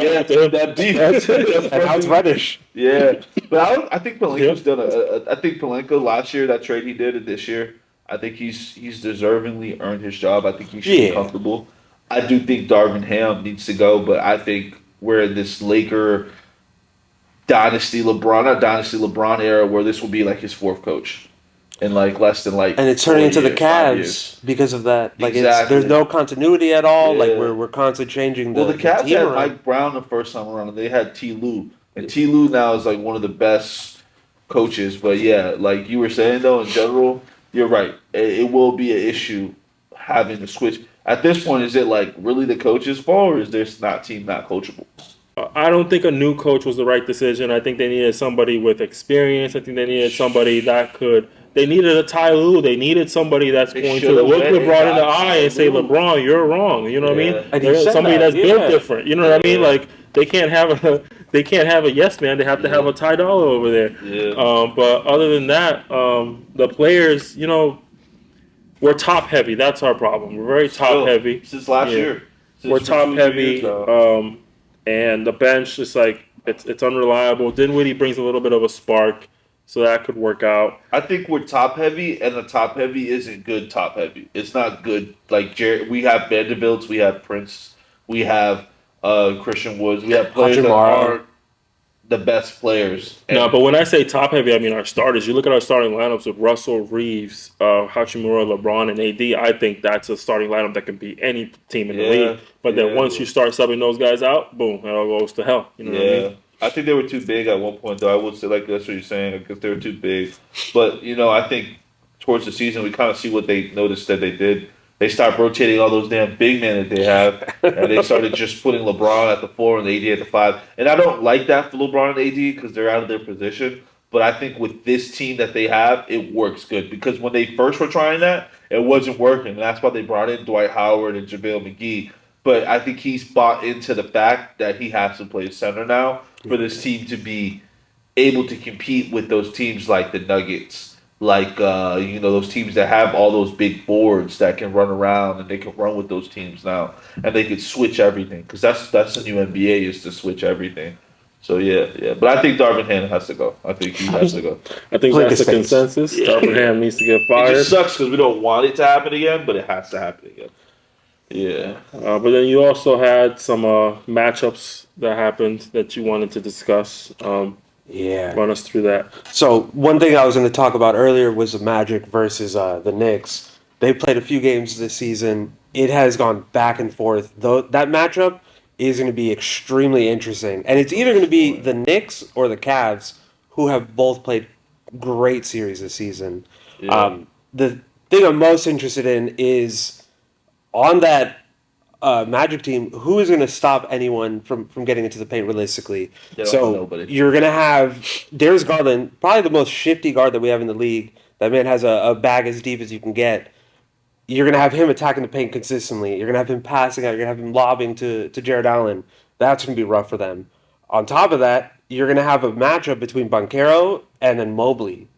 that beef. And now it's Reddish. Yeah, but I think Pelinka's done I think Pelinka last year, that trade he did, and this year, I think he's deservingly earned his job. I think he should be comfortable. I do think Darvin Ham needs to go, but I think we're in this Laker LeBron era where this will be like his fourth coach. In like less than like, and it's turning into the Cavs because of that. Like there's no continuity at all. Like we're constantly changing. The Cavs had Mike Brown the first time around, and they had T. Lue, and T. Lue now is like one of the best coaches. But yeah, like you were saying though, in general, you're right. It will be an issue having to switch. At this point, is it like really the coach's fault, or is this team not coachable? I don't think a new coach was the right decision. I think they needed somebody with experience. I think they needed somebody that could. They needed a Ty Lue. They needed somebody that's going to look LeBron in the eye and say, "LeBron, you're wrong." You know what I mean? Somebody that's built different. You know what I mean? Like they can't have a yes man. They have to have a TyDolla over there. Yeah. But other than that, the players, we're top heavy. That's our problem. We're very top heavy since last year. We're top heavy, and the bench is like it's unreliable. Dinwiddie brings a little bit of a spark. So that could work out. I think we're top heavy, and the top heavy isn't good top heavy. It's not good. Like we have Vanderbilts, we have Prince, we have Christian Woods, we have players that aren't the best players. No, but when I say top heavy, I mean our starters. You look at our starting lineups with Russell, Reeves, Hachimura, LeBron, and AD. I think that's a starting lineup that can beat any team in the league. But then once you start subbing those guys out, boom, it all goes to hell. You know what I mean? I think they were too big at one point, though. I would say, like, that's what you're saying, because they were too big. But, I think towards the season, we kind of see what they noticed that they did. They stopped rotating all those damn big men that they have, and they started just putting LeBron at the 4 and AD at the 5. And I don't like that for LeBron and AD because they're out of their position. But I think with this team that they have, it works good. Because when they first were trying that, it wasn't working. And that's why they brought in Dwight Howard and JaVale McGee. But I think he's bought into the fact that he has to play center now for this team to be able to compete with those teams like the Nuggets, like those teams that have all those big boards that can run around, and they can run with those teams now, and they can switch everything because that's the new NBA is to switch everything. So yeah. But I think Darvin Ham has to go. I think he has to go. I think that's the consensus. Darvin Ham needs to get fired. It just sucks because we don't want it to happen again, but it has to happen again. Yeah. But then you also had some matchups that happened that you wanted to discuss. Run us through that. So one thing I was going to talk about earlier was the Magic versus the Knicks. They played a few games this season. It has gone back and forth. Though that matchup is going to be extremely interesting. And it's either going to be the Knicks or the Cavs, who have both played great series this season. Yeah. The thing I'm most interested in is on that Magic team, who is going to stop anyone from getting into the paint realistically? So you're going to have Darius Garland, probably the most shifty guard that we have in the league. That man has a bag as deep as you can get. You're going to have him attacking the paint consistently. You're going to have him passing out. You're going to have him lobbing to Jared Allen. That's going to be rough for them. On top of that, you're going to have a matchup between Banchero and then Mobley,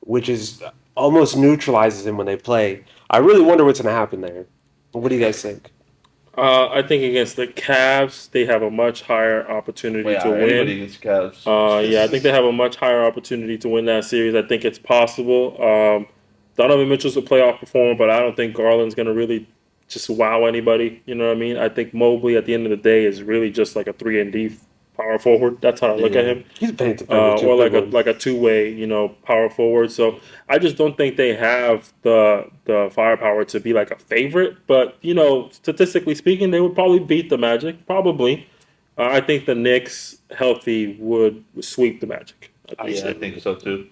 which is almost neutralizes him when they play. I really wonder what's going to happen there. What do you guys think? I think against the Cavs, they have a much higher opportunity to win. Against Cavs. I think they have a much higher opportunity to win that series. I think it's possible. Donovan Mitchell's a playoff performer, but I don't think Garland's going to really just wow anybody. You know what I mean? I think Mobley at the end of the day is really just like a 3-and-D power forward. That's how I look at him. He's a paint defender too. Or like a two-way, power forward. So I just don't think they have the firepower to be like a favorite. But statistically speaking, they would probably beat the Magic. Probably. I think the Knicks healthy would sweep the Magic. I think so too.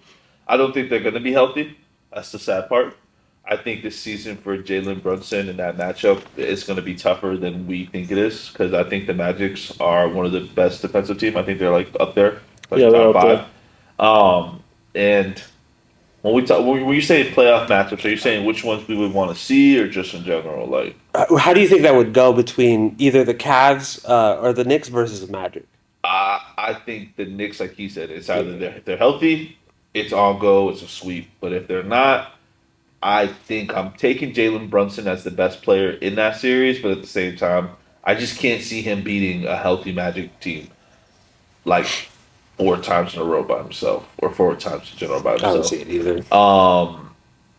I don't think they're going to be healthy. That's the sad part. I think this season for Jalen Brunson and that matchup is going to be tougher than we think it is because I think the Magics are one of the best defensive team. I think they're like up there, like top five. And when you say playoff matchups, are you saying which ones we would want to see, or just in general? Like, how do you think that would go between either the Cavs or the Knicks versus the Magic? I think the Knicks, like he said, it's either if they're healthy, it's all go, it's a sweep. But if they're not, I think I'm taking Jalen Brunson as the best player in that series. But at the same time, I just can't see him beating a healthy Magic team like 4 times in a row by himself, or 4 times in general by himself. I don't see it either.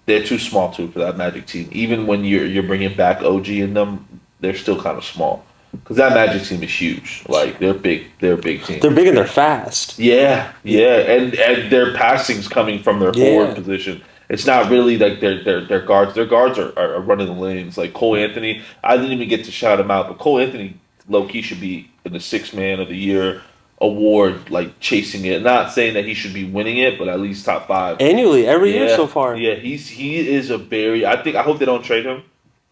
They're too small too for that Magic team. Even when you're bringing back OG in them, they're still kind of small. Because that Magic team is huge. Like, they're big. They're a big team. They're big and they're fast. Yeah. And their passing's coming from their forward position. It's not really like their guards. Their guards are running the lanes. Like Cole Anthony, I didn't even get to shout him out, but Cole Anthony, low-key, should be in the 6th Man of the Year award, like chasing it. Not saying that he should be winning it, but at least top 5. Annually, every year so far. Yeah, he is a very. I hope they don't trade him.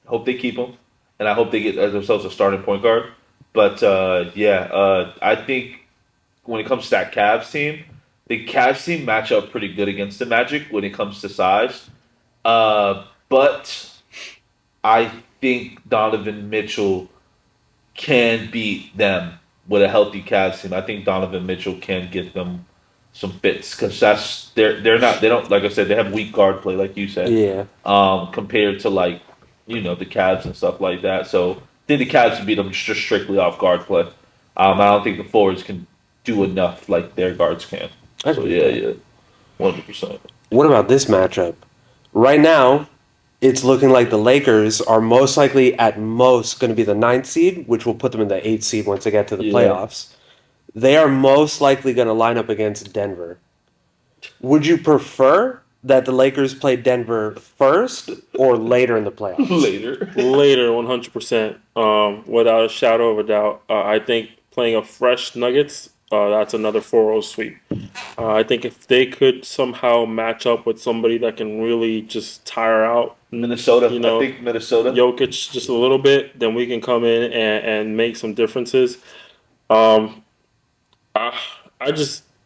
I hope they keep him. And I hope they get themselves a starting point guard. But, I think when it comes to that Cavs team, the Cavs team match up pretty good against the Magic when it comes to size. But I think Donovan Mitchell can beat them with a healthy Cavs team. I think Donovan Mitchell can get them some fits because they don't, like I said, they have weak guard play, like you said. Yeah. Compared to like, the Cavs and stuff like that. So I think the Cavs can beat them just strictly off guard play. I don't think the forwards can do enough like their guards can. So yeah, 100%. What about this matchup? Right now, it's looking like the Lakers are most likely at most going to be the 9th seed, which will put them in the 8th seed once they get to the playoffs. They are most likely going to line up against Denver. Would you prefer that the Lakers play Denver first or later in the playoffs? Later, 100%. Without a shadow of a doubt. I think playing a fresh Nuggets, that's another 4-0 sweep. I think if they could somehow match up with somebody that can really just tire out Minnesota, I think Minnesota, Jokic just a little bit, then we can come in and make some differences.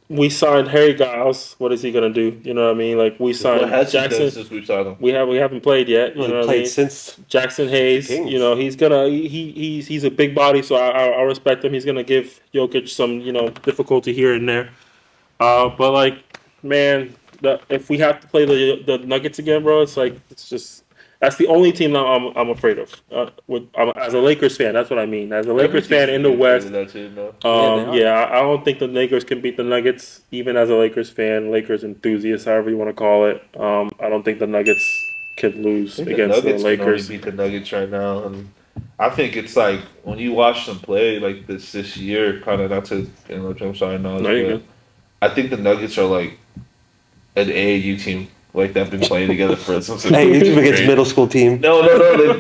We signed Harry Giles. What is he gonna do? You know what I mean? Like we signed Jackson. Since we've signed him? We haven't played yet. You know what I mean? Since Jackson Hayes. Kings. He's a big body, so I respect him. He's gonna give Jokic some difficulty here and there. But like, man, if we have to play the Nuggets again, bro, it's just. That's the only team I'm afraid of. As a Lakers fan, that's what I mean. As a Lakers fan in the West, I don't think the Lakers can beat the Nuggets. Even as a Lakers fan, Lakers enthusiast, however you want to call it, I don't think the Nuggets can lose against the Lakers. Can only beat the Nuggets right now, and I think it's like when you watch them play like this year, kind of not to interrupt. I'm sorry, but I think the Nuggets are like an AAU team. Like they've been playing together since. Hey, you against middle school team? No.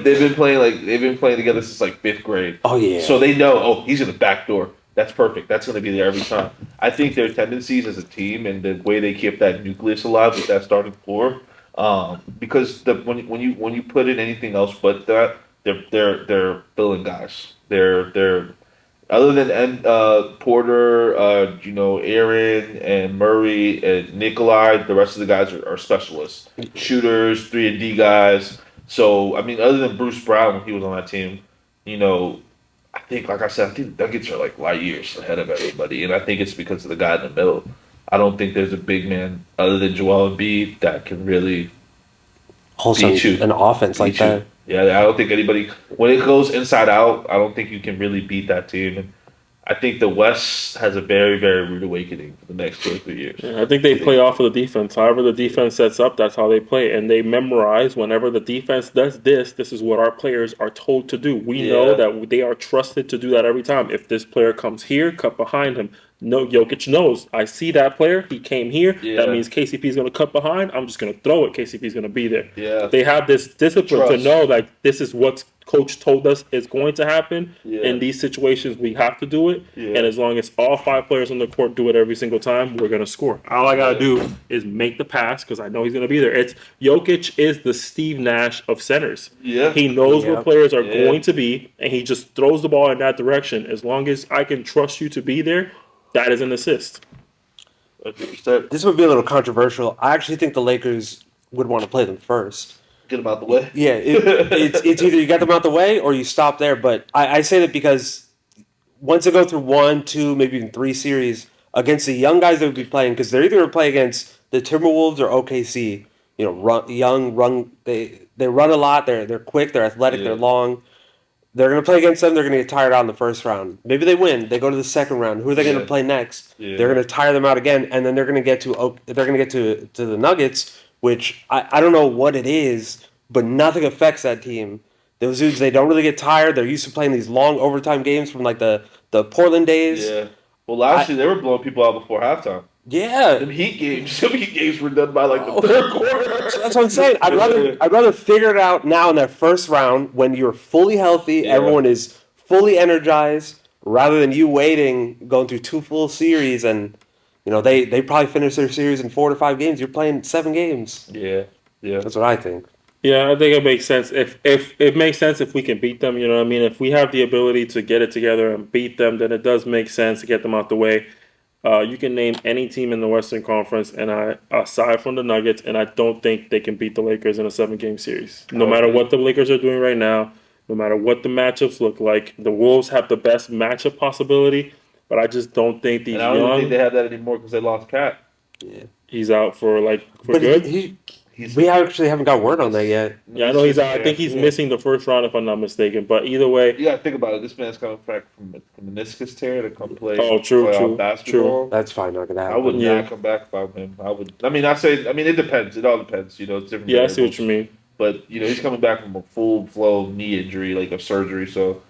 They've been playing together since like 5th grade. Oh yeah. So they know. Oh, he's in the back door. That's perfect. That's going to be there every time. I think their tendencies as a team and the way they keep that nucleus alive with that starting floor, because when you put in anything else but that, they're filling guys. They're other than Porter, Aaron and Murray and Nikolai, the rest of the guys are specialists, shooters, 3-and-D guys. So I mean, other than Bruce Brown when he was on that team, I think, like I said, the Nuggets are like light years ahead of everybody, and I think it's because of the guy in the middle. I don't think there's a big man other than Joel Embiid that can really beat you. An offense like that. Yeah, I don't think anybody, when it goes inside out, I don't think you can really beat that team. And I think the West has a very, very rude awakening for the next 2 or 3 years. Yeah, I think they play off of the defense. However the defense sets up, that's how they play. And they memorize whenever the defense does this is what our players are told to do. We know that they are trusted to do that every time. If this player comes here, cut behind him. No, Jokic knows. I see that player. He came here. That means KCP is going to cut behind. I'm just going to throw it. KCP is going to be there. Yeah. They have this discipline to know like this is what coach told us is going to happen. In these situations, we have to do it. And as long as all 5 players on the court do it every single time, we're going to score. All I got to do is make the pass because I know he's going to be there. It's Jokic is the Steve Nash of centers. Yeah. He knows where players are going to be, and he just throws the ball in that direction. As long as I can trust you to be there, that is an assist. This would be a little controversial. I actually think the Lakers would want to play them first. Get them out the way. Yeah, it's either you get them out the way or you stop there. But I say that because once they go through 1, 2, maybe even 3 series against the young guys that would be playing, because they're either going to play against the Timberwolves or OKC. You know, they run a lot. They're quick. They're athletic. They're long. They're going to play against them. They're going to get tired out in the first round. Maybe they win. They go to the second round. Who are they going to play next? They're going to tire them out again, and then they're going to get to the Nuggets, which I don't know what it is, but nothing affects that team. Those dudes, they don't really get tired. They're used to playing these long overtime games from like the Portland days. Yeah. Well, last year they were blowing people out before halftime. Yeah. Some heat games were done by like the third quarter. That's what I'm saying. I'd rather figure it out now in that first round when you're fully healthy, everyone is fully energized, rather than you waiting, going through 2 full series, and you know they probably finish their series in 4 to 5 games. You're playing 7 games. Yeah. That's what I think. Yeah, I think it makes sense. If it makes sense if we can beat them, you know what I mean? If we have the ability to get it together and beat them, then it does make sense to get them out the way. You can name any team in the Western Conference, and aside from the Nuggets, and I don't think they can beat the Lakers in a 7-game series. No matter what the Lakers are doing right now, no matter what the matchups look like, the Wolves have the best matchup possibility, but I just don't think these and I don't even think they have that anymore because they lost Cat. Yeah. He's out for good. We actually haven't got word on that yet. Yeah, I know he's out. I think he's missing the first round if I'm not mistaken. But either way, you gotta think about it. This man's coming back from a meniscus tear to come play. True. Basketball. That's fine. Not gonna happen. I would not come back if I'm him. It depends. It all depends. You know, it's different. Yeah, I see what you mean. But you know, he's coming back from a full flow knee injury, like a surgery. So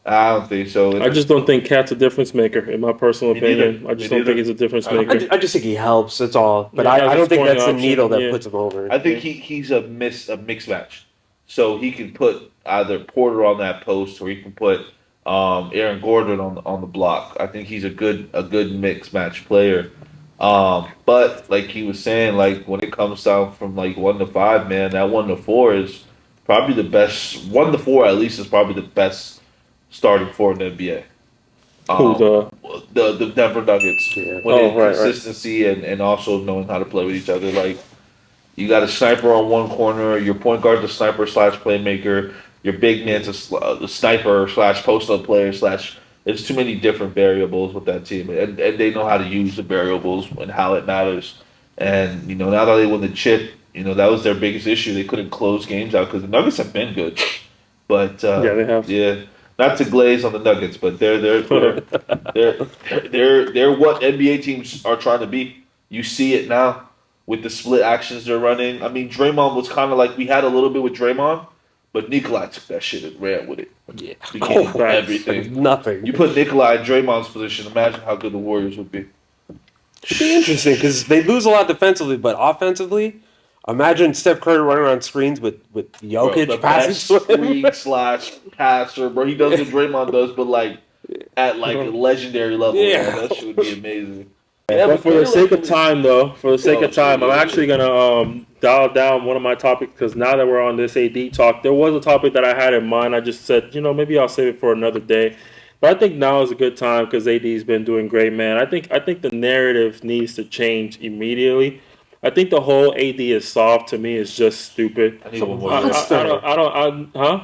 I don't think so. I just don't think Cat's a difference maker, in my personal opinion. Neither. I just don't think he's a difference maker. I just think he helps. That's all. But Yeah, I don't think scoring that's the option, needle that puts him over. I think he's a mixed match. So he can put either Porter on that post, or he can put Aaron Gordon on the block. I think he's a good mixed match player. But like he was saying, like when it comes down from like 1 to 5, man, that 1 to 4 is probably the best. 1 to 4 at least is probably the best starting 4 in the NBA. The Denver Nuggets. Yeah. Consistency and also knowing how to play with each other. Like you got a sniper on one corner, your point guard's a sniper / playmaker, your big man's the sniper / post up player / There's too many different variables with that team, and they know how to use the variables and how it matters. And you know, now that they won the chip, you know that was their biggest issue. They couldn't close games out because the Nuggets have been good, but they have. Yeah, not to glaze on the Nuggets, but they're what NBA teams are trying to be. You see it now with the split actions they're running. I mean, Draymond was kind of like we had a little bit with Draymond. But Nikolai took that shit and ran with it. Yeah. Everything. Nothing. You put Nikolai in Draymond's position, imagine how good the Warriors would be. It'd be interesting because they lose a lot defensively, but offensively, imagine Steph Curry running around screens with Jokic passing screen / passer, bro. He does what Draymond does, but like at like a legendary level. Yeah. Man. That shit would be amazing. Yeah, but for the sake of time, I'm actually gonna dial down one of my topics because now that we're on this AD talk, there was a topic that I had in mind. I just said, maybe I'll save it for another day. But I think now is a good time because AD's been doing great, man. I think the narrative needs to change immediately. I think the whole AD is soft to me is just stupid. He's a monster.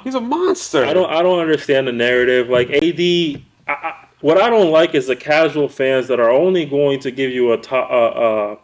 He's a monster. I don't understand the narrative. Like AD. What I don't like is the casual fans that are only going to give you a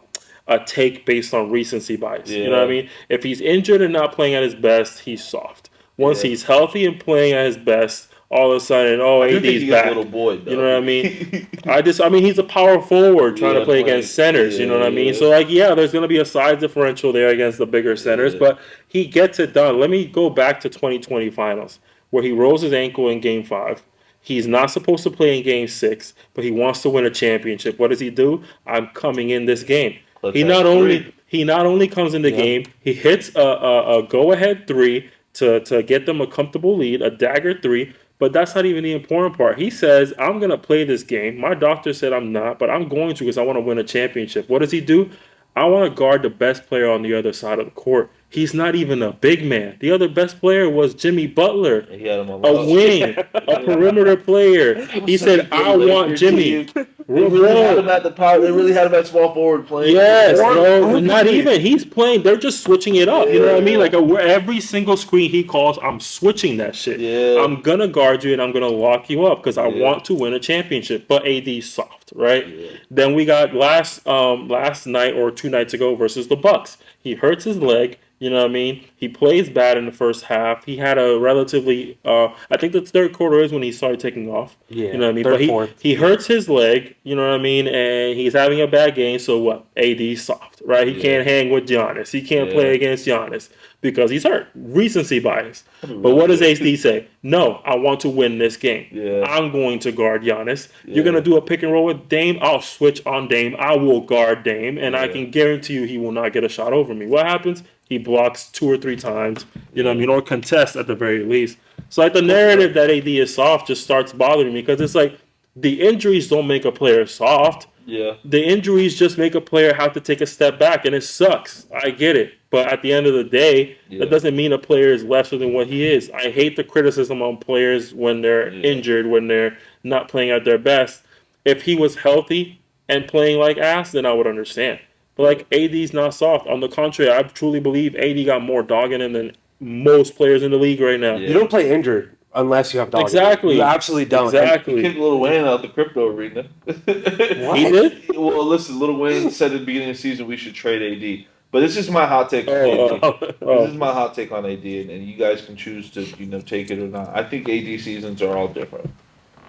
take based on recency bias. Yeah. You know what I mean? If he's injured and not playing at his best, he's soft. Once he's healthy and playing at his best, all of a sudden, oh, I do think AD's he's back. a little boy, though. You know what I mean? I mean, he's a power forward trying to play against centers. You know what I mean? So, like, yeah, there's going to be a size differential there against the bigger centers, but he gets it done. Let me go back to 2020 finals where he rolls his ankle in Game 5. He's not supposed to play in Game 6, but he wants to win a championship. What does he do? I'm coming in this game. He not only comes in the game, he hits a go ahead three to get them a comfortable lead, a dagger three. But that's not even the important part. He says, I'm going to play this game. My doctor said I'm not, but I'm going to because I want to win a championship. What does he do? I want to guard the best player on the other side of the court. He's not even a big man. The other best player was Jimmy Butler, He had him on a wing, a perimeter player. He said, I want Jimmy. They really had him at the power. They really had him at small forward playing. Yes, bro. Not even. He's playing. They're just switching it up. You know what I mean? Like every single screen he calls, I'm switching that shit. Yeah. I'm gonna guard you and I'm gonna lock you up because I want to win a championship. But AD's soft, right? Yeah. Then we got last night or 2 nights ago versus the Bucks. He hurts his leg. You know what I mean? He plays bad in the first half. He had a relatively, I think the third quarter is when he started taking off. Yeah, you know what I mean? But he hurts his leg, you know what I mean? And he's having a bad game. So what? AD's soft, right? He can't hang with Giannis. He can't play against Giannis because he's hurt. Recency bias. But what does AD say? No, I want to win this game. Yeah. I'm going to guard Giannis. Yeah. You're going to do a pick and roll with Dame? I'll switch on Dame. I will guard Dame. And I can guarantee you he will not get a shot over me. What happens? He blocks 2 or 3 times, you know what I mean, or contest at the very least. So like the narrative that AD is soft just starts bothering me because it's like the injuries don't make a player soft. Yeah. The injuries just make a player have to take a step back, and it sucks. I get it. But at the end of the day, that doesn't mean a player is lesser than what he is. I hate the criticism on players when they're injured, when they're not playing at their best. If he was healthy and playing like ass, then I would understand. But like AD's not soft. On the contrary, I truly believe AD got more dog in him than most players in the league right now. You don't play injured unless you have dog. Exactly. You absolutely don't. Exactly. He kicked Lil Wayne out the crypto arena. What? He did? Well, listen, Lil Wayne said at the beginning of the season we should trade AD. But this is my hot take on AD. This is my hot take on AD, and you guys can choose to take it or not. I think AD seasons are all different.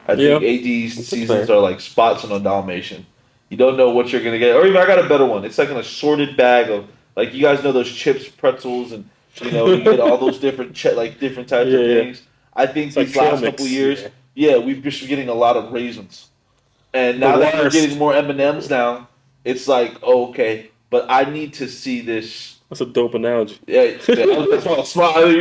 I think AD seasons are like spots on a Dalmatian. You don't know what you're going to get. Or even I got a better one. It's like an assorted bag of, like, you guys know those chips, pretzels, and, you know, you get all those different different types of things. I think these last couple years, we've just been getting a lot of raisins. And now that we're getting more M&Ms now, it's like, oh, okay, but I need to see this. That's a dope analogy. Yeah, that's all smart. I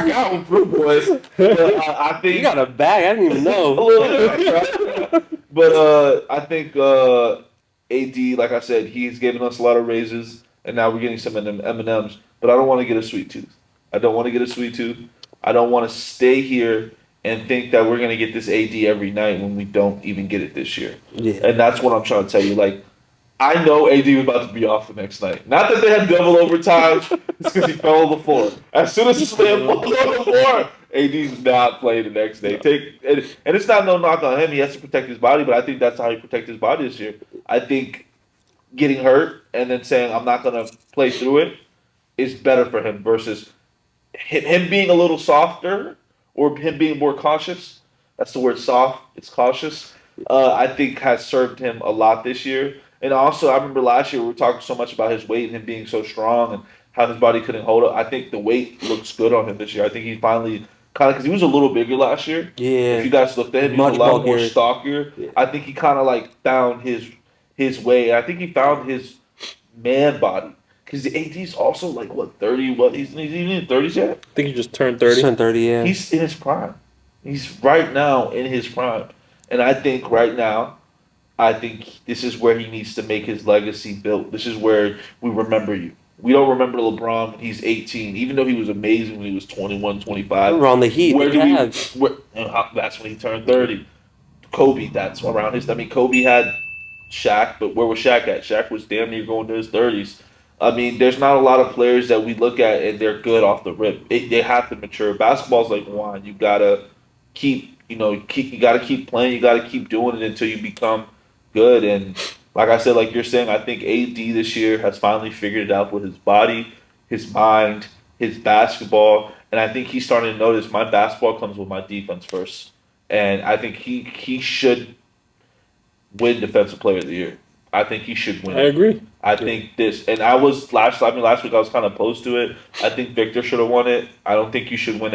got one, Fruit Boys. I think you got a bag. I didn't even know. But I think AD, like I said, he's given us a lot of raises, and now we're getting some M&Ms. But I don't want to get a sweet tooth. I don't want to stay here and think that we're going to get this AD every night when we don't even get it this year. Yeah. And that's what I'm trying to tell you. Like, I know AD was about to be off the next night. Not that they had double overtime. It's because he fell on the floor. As soon as this man falls on the floor, AD's not playing the next day. And it's not no knock on him. He has to protect his body, but I think that's how he protects his body this year. I think getting hurt and then saying, I'm not going to play through it is better for him versus him being a little softer or him being more cautious. That's the word soft. It's cautious. I think has served him a lot this year. And also, I remember last year we were talking so much about his weight and him being so strong and how his body couldn't hold it. I think the weight looks good on him this year. I think he finally kind of, because he was a little bigger last year. Yeah. If you guys looked at him, he was a lot more stockier. Yeah. I think he kind of like found his way. I think he found his man body. Because the AD's also like, what, 30? What? He's even in 30s yet? I think he just turned 30. He turned 30, yeah. He's in his prime. He's right now in his prime. And I think right now, this is where he needs to make his legacy built. This is where we remember you. We don't remember LeBron when he's 18, even though he was amazing when he was 21, 25. We were on the Heat. That's when he turned 30. Kobe, that's around his. I mean, Kobe had Shaq, but where was Shaq at? Shaq was damn near going to his 30s. I mean, there's not a lot of players that we look at and they're good off the rip. They have to mature. Basketball's like wine. You gotta keep playing. You gotta keep doing it until you become good. And like I said, like you're saying, I think AD this year has finally figured it out with his body, his mind, his basketball, And I think he's starting to notice my basketball comes with my defense first. And I think he should win Defensive Player of the Year. I think he should win. I agree. I think and last week I was kind of opposed to it. I think Victor should have won it. I don't think you should win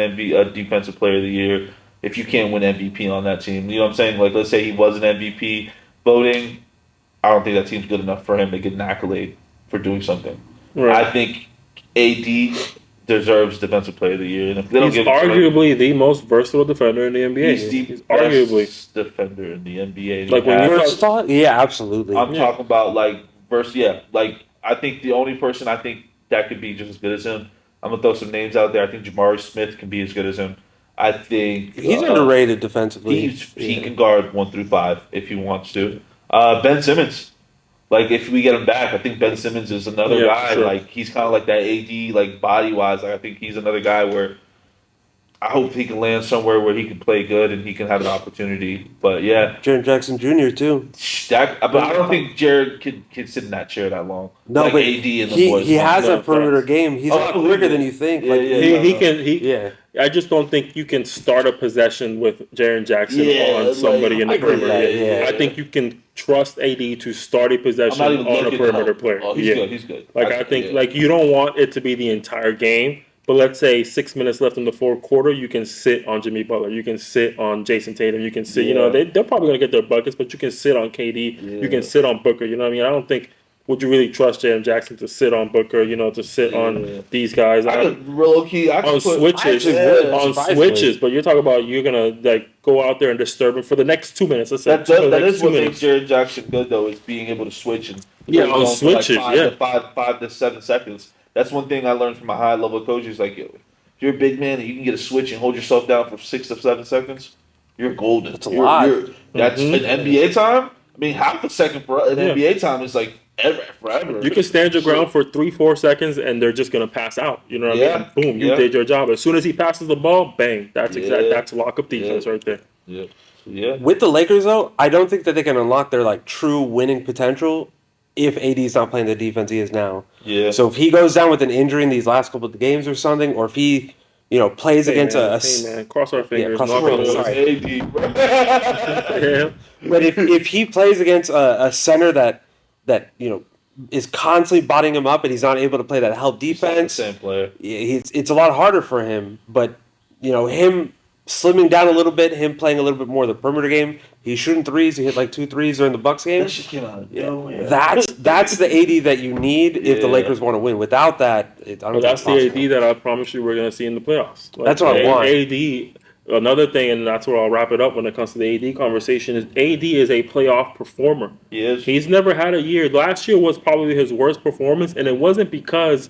Defensive Player of the Year if you can't win MVP on that team. You know what I'm saying? Like, let's say he was an MVP voting. I don't think that team's good enough for him to get an accolade for doing something. Right. I think AD deserves Defensive Player of the Year. And if they don't he's arguably the most versatile defender in the NBA. He's arguably defender in the NBA. Like when you first thought, yeah, absolutely. I'm talking about like like I think the only person I think that could be just as good as him. I'm gonna throw some names out there. I think Jabari Smith can be as good as him. I think he's underrated defensively. He can guard 1 through 5 if he wants to. Ben Simmons. Like, if we get him back, I think Ben Simmons is another guy. Sure. Like, he's kind of like that AD, like, body-wise. Like, I think he's another guy where I hope he can land somewhere where he can play good and he can have an opportunity. But, yeah. Jaren Jackson Jr., too. But I don't think Jared can sit in that chair that long. No, like but AD and the boys. He has a perimeter game. He's a lot quicker than you think. I just don't think you can start a possession with Jaren Jackson on somebody in the perimeter. I think you can trust AD to start a possession on a perimeter player. Oh, he's good. Like, I think like you don't want it to be the entire game, but let's say 6 minutes left in the fourth quarter, you can sit on Jimmy Butler, you can sit on Jason Tatum, you can sit. You know, they're probably gonna get their buckets, but you can sit on KD, you can sit on Booker. You know what I mean? I don't think. Would you really trust Jaren Jackson to sit on Booker? You know, to sit on these guys on switches. But you're talking about you're gonna like go out there and disturb him for the next 2 minutes. Let's say that is what makes Jaren Jackson good, though, is being able to switch and on switches, like 5 to 7 seconds. That's one thing I learned from a high level coach. Is like, if you're a big man and you can get a switch and hold yourself down for 6 to 7 seconds, you're golden. That's a lot. That's an NBA time. I mean, half a second for an NBA time is like. Forever. You can stand your ground for 3-4 seconds, and they're just gonna pass out. You know what I mean? Boom, you did your job. As soon as he passes the ball, bang! That's lock up defense right there. Yeah. With the Lakers, though, I don't think that they can unlock their like true winning potential if AD is not playing the defense he is now. Yeah. So if he goes down with an injury in these last couple of games or something, or if he plays against cross our fingers. Sorry. But if he plays against a center that is constantly botting him up and he's not able to play that help defense. Same player. It's a lot harder for him. But him slimming down a little bit, him playing a little bit more of the perimeter game. He's shooting threes. He hit like 2 threes during the Bucks game. That's the AD that you need if the Lakers want to win. Without that, that's the AD that I promise you we're going to see in the playoffs. That's what I want. AD. Another thing, and that's where I'll wrap it up when it comes to the AD conversation, is AD is a playoff performer. He is. He's never had a year. Last year was probably his worst performance, and it wasn't because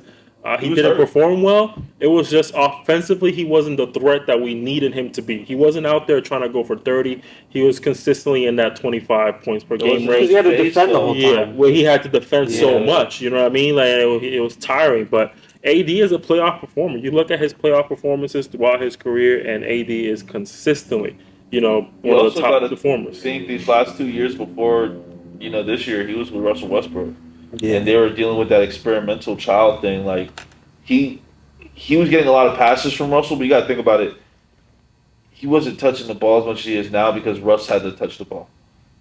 he didn't perform well. It was just offensively, he wasn't the threat that we needed him to be. He wasn't out there trying to go for 30. He was consistently in that 25 points per game range. He had to defend the whole time. Yeah, where he had to defend so much. You know what I mean? Like it was tiring, but AD is a playoff performer. You look at his playoff performances throughout his career, and AD is consistently, one of the top performers. I think these last 2 years before, this year, he was with Russell Westbrook. Yeah. And they were dealing with that experimental child thing. Like, he was getting a lot of passes from Russell, but you got to think about it. He wasn't touching the ball as much as he is now because Russ had to touch the ball.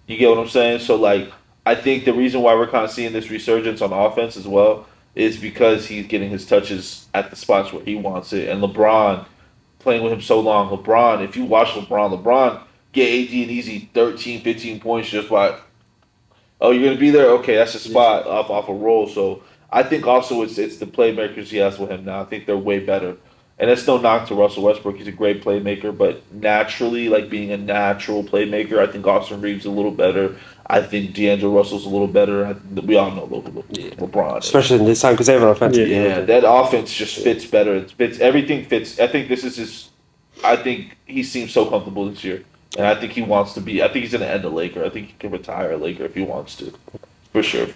You get what I'm saying? So, like, I think the reason why we're kind of seeing this resurgence on offense as well is because he's getting his touches at the spots where he wants it. And LeBron, playing with him so long, if you watch LeBron get AD an easy 13, 15 points just by, you're going to be there? Okay, that's a spot off a roll. So I think also it's the playmakers he has with him now. I think they're way better. And it's no knock to Russell Westbrook. He's a great playmaker, but naturally, like being a natural playmaker, I think Austin Reeves is a little better. I think D'Angelo Russell's a little better. We all know LeBron. Especially in this time because they have an offensive game. Yeah, that offense just fits better. Everything fits. I think this is his. I think he seems so comfortable this year. And I think he wants to be. I think he's going to end a Laker. I think he can retire a Laker if he wants to. For sure.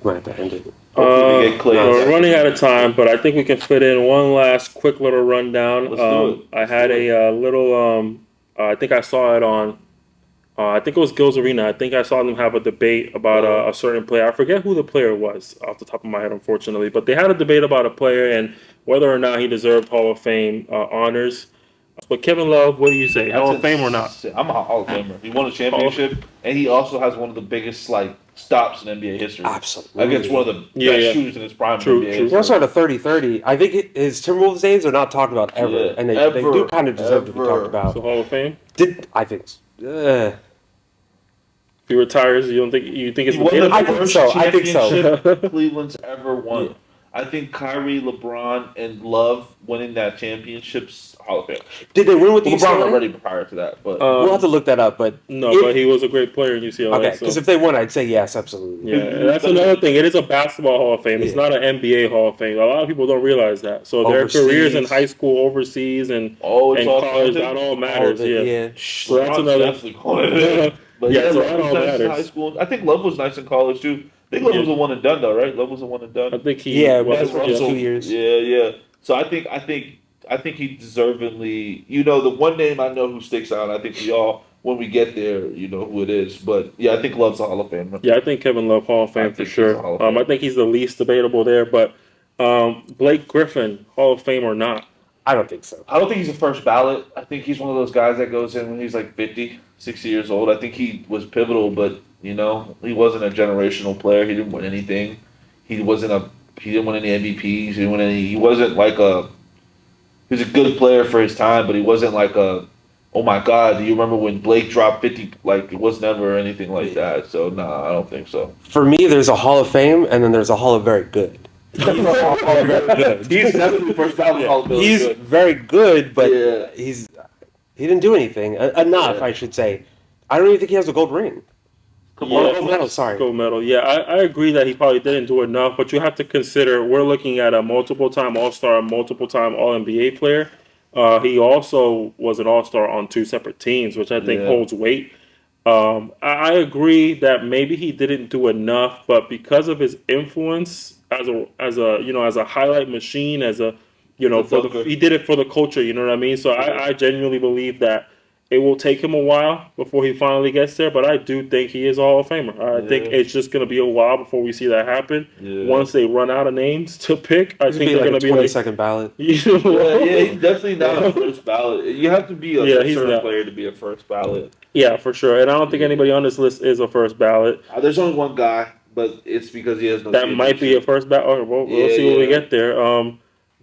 Might have to end it. We're running out of time, but I think we can fit in one last quick little rundown. Let's do it. I had a little. I think I saw it on I think it was Gil's Arena. I think I saw them have a debate about a certain player. I forget who the player was off the top of my head, unfortunately. But they had a debate about a player and whether or not he deserved Hall of Fame honors. But Kevin Love, what do you say? Hall of Fame or not? I'm a Hall of Famer. He won a Hall of- championship, and he also has one of the biggest stops in NBA history. Absolutely. Against one of the best shooters in his prime. True, in NBA true. history. He also had a 30-30. I think his Timberwolves days are not talked about ever, Yeah, and they ever, do kind of deserve to be ever. talked about. So Hall of Fame. I think. If he retires, you think it's He won the I think first so. I think so. championship Cleveland's ever won. Yeah. I think Kyrie, LeBron, and Love winning that championship's Hall of Fame. Did they win with the Well, LeBron UCLA? already prior to that, but We'll have to look that up, but No, but he was a great player in UCLA. okay, so. because if they won, I'd say yes, absolutely. Yeah, and that's another thing. It is a basketball Hall of Fame. It's Yeah. not an NBA Hall of Fame. A lot of people don't realize that. So their Overseas. careers in high school, overseas, and it's all college, counted. that all All matters. of it, Yeah. yeah. So that's LeBron's another. definitely calling it. But Yeah, so Love that was all nice in matters. high school. I think Love was nice in college too. I think Love was a one and done though, right? Love was a one and done. I think he. Yeah, was, that's right. yeah. 2 years. Yeah. So I think he deservedly. The one name I know who sticks out. I think we all, when we get there, you know who it is. But yeah, I think Love's a Hall of Famer. Yeah, I think Kevin Love Hall of Fame for think he's sure. a Hall of Fame. I think he's the least debatable there, but Blake Griffin Hall of Fame or not? I don't think so. I don't think he's a first ballot. I think he's one of those guys that goes in when he's like 50, 60 years old. I think he was pivotal, but he wasn't a generational player. He didn't win anything. He didn't win any MVPs. He wasn't like he was a good player for his time, but he wasn't like oh my God, do you remember when Blake dropped 50? Like, it was never anything like that. So, I don't think so. For me, there's a Hall of Fame, and then there's a Hall of Very Good. He's definitely first ballot Hall of Fame. He's very good, but Yeah. he didn't do anything enough, Yeah. I should say. I don't even think he has a gold ring. Gold medal, sorry. Gold medal. Yeah, I agree that he probably didn't do enough, but you have to consider we're looking at a multiple-time All-Star, multiple-time All-NBA player. He also was an All-Star on 2 separate teams, which I think holds weight. I agree that maybe he didn't do enough, but because of his influence as a highlight machine, he did it for the culture. You know what I mean? So I genuinely believe that it will take him a while before he finally gets there, but I do think he is a Hall of Famer. I think it's just going to be a while before we see that happen. Yeah. Once they run out of names to pick, I He's think gonna they're be going to like a be 22nd ballot. he's he's definitely not a first ballot. You have to be a he's certain not. player to be a first ballot. Yeah, for sure. And I don't think anybody on this list is a first ballot. There's only one guy, but it's because he has no. That might be a first ballot. We'll see when we get there.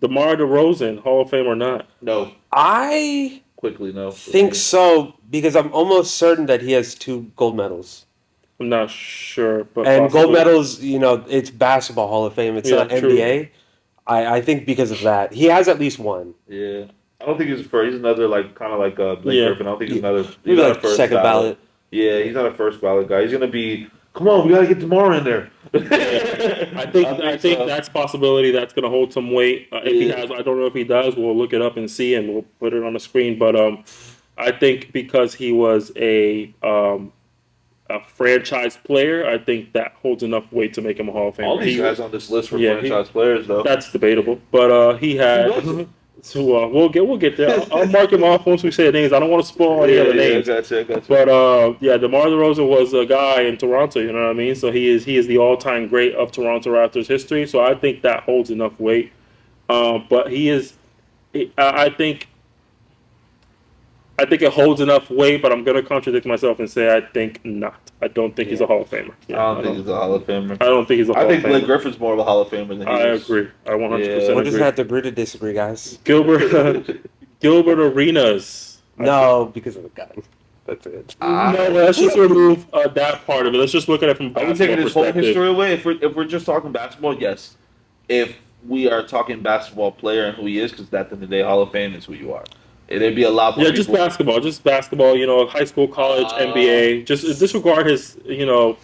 DeMar DeRozan, Hall of Fame or not? No. I Quickly, no. think so, because I'm almost certain that he has 2 gold medals. I'm not sure, but And possibly. gold medals, it's basketball Hall of Fame. It's not true. NBA. I think because of that. He has at least one. Yeah. I don't think he's a first. He's another kind of like Blake Griffin. I don't think he's another. He's Maybe not like a first second ballot. Yeah, he's not a first ballot guy. He's gonna be. Come on, we gotta get DeMar in there. I think that's a possibility that's going to hold some weight. If he has, I don't know if he does. We'll look it up and see, and we'll put it on the screen. But I think because he was a franchise player, I think that holds enough weight to make him a Hall of Famer. All these guys on this list were Yeah, franchise players, though. That's debatable, but he had. So we'll get there. I'll mark him off once we say the names. I don't want to spoil any other names. Gotcha. But DeMar DeRozan was a guy in Toronto. You know what I mean? So he is the all-time great of Toronto Raptors history. So I think that holds enough weight. But he is. I think it holds enough weight. But I'm going to contradict myself and say I think not. I don't think he's a Hall of Famer. I don't think he's a Hall of Famer. I don't think he's a Hall I of think Famer. Blake Griffin's more of a Hall of Famer than he I is. agree. I 100% Yeah. We're agree. just gonna have to agree to disagree, guys. Gilbert Arenas. No, because of the gun. That's it. No, let's just remove that part of it. Let's just look at it from a Are we basketball taking his whole perspective. history away? If we're just talking basketball, yes. If we are talking basketball player and who he is, because at the end of the day, Hall of Fame is who you are. There'd be a lot more Yeah, people. just basketball. High school, college, NBA. Just disregard his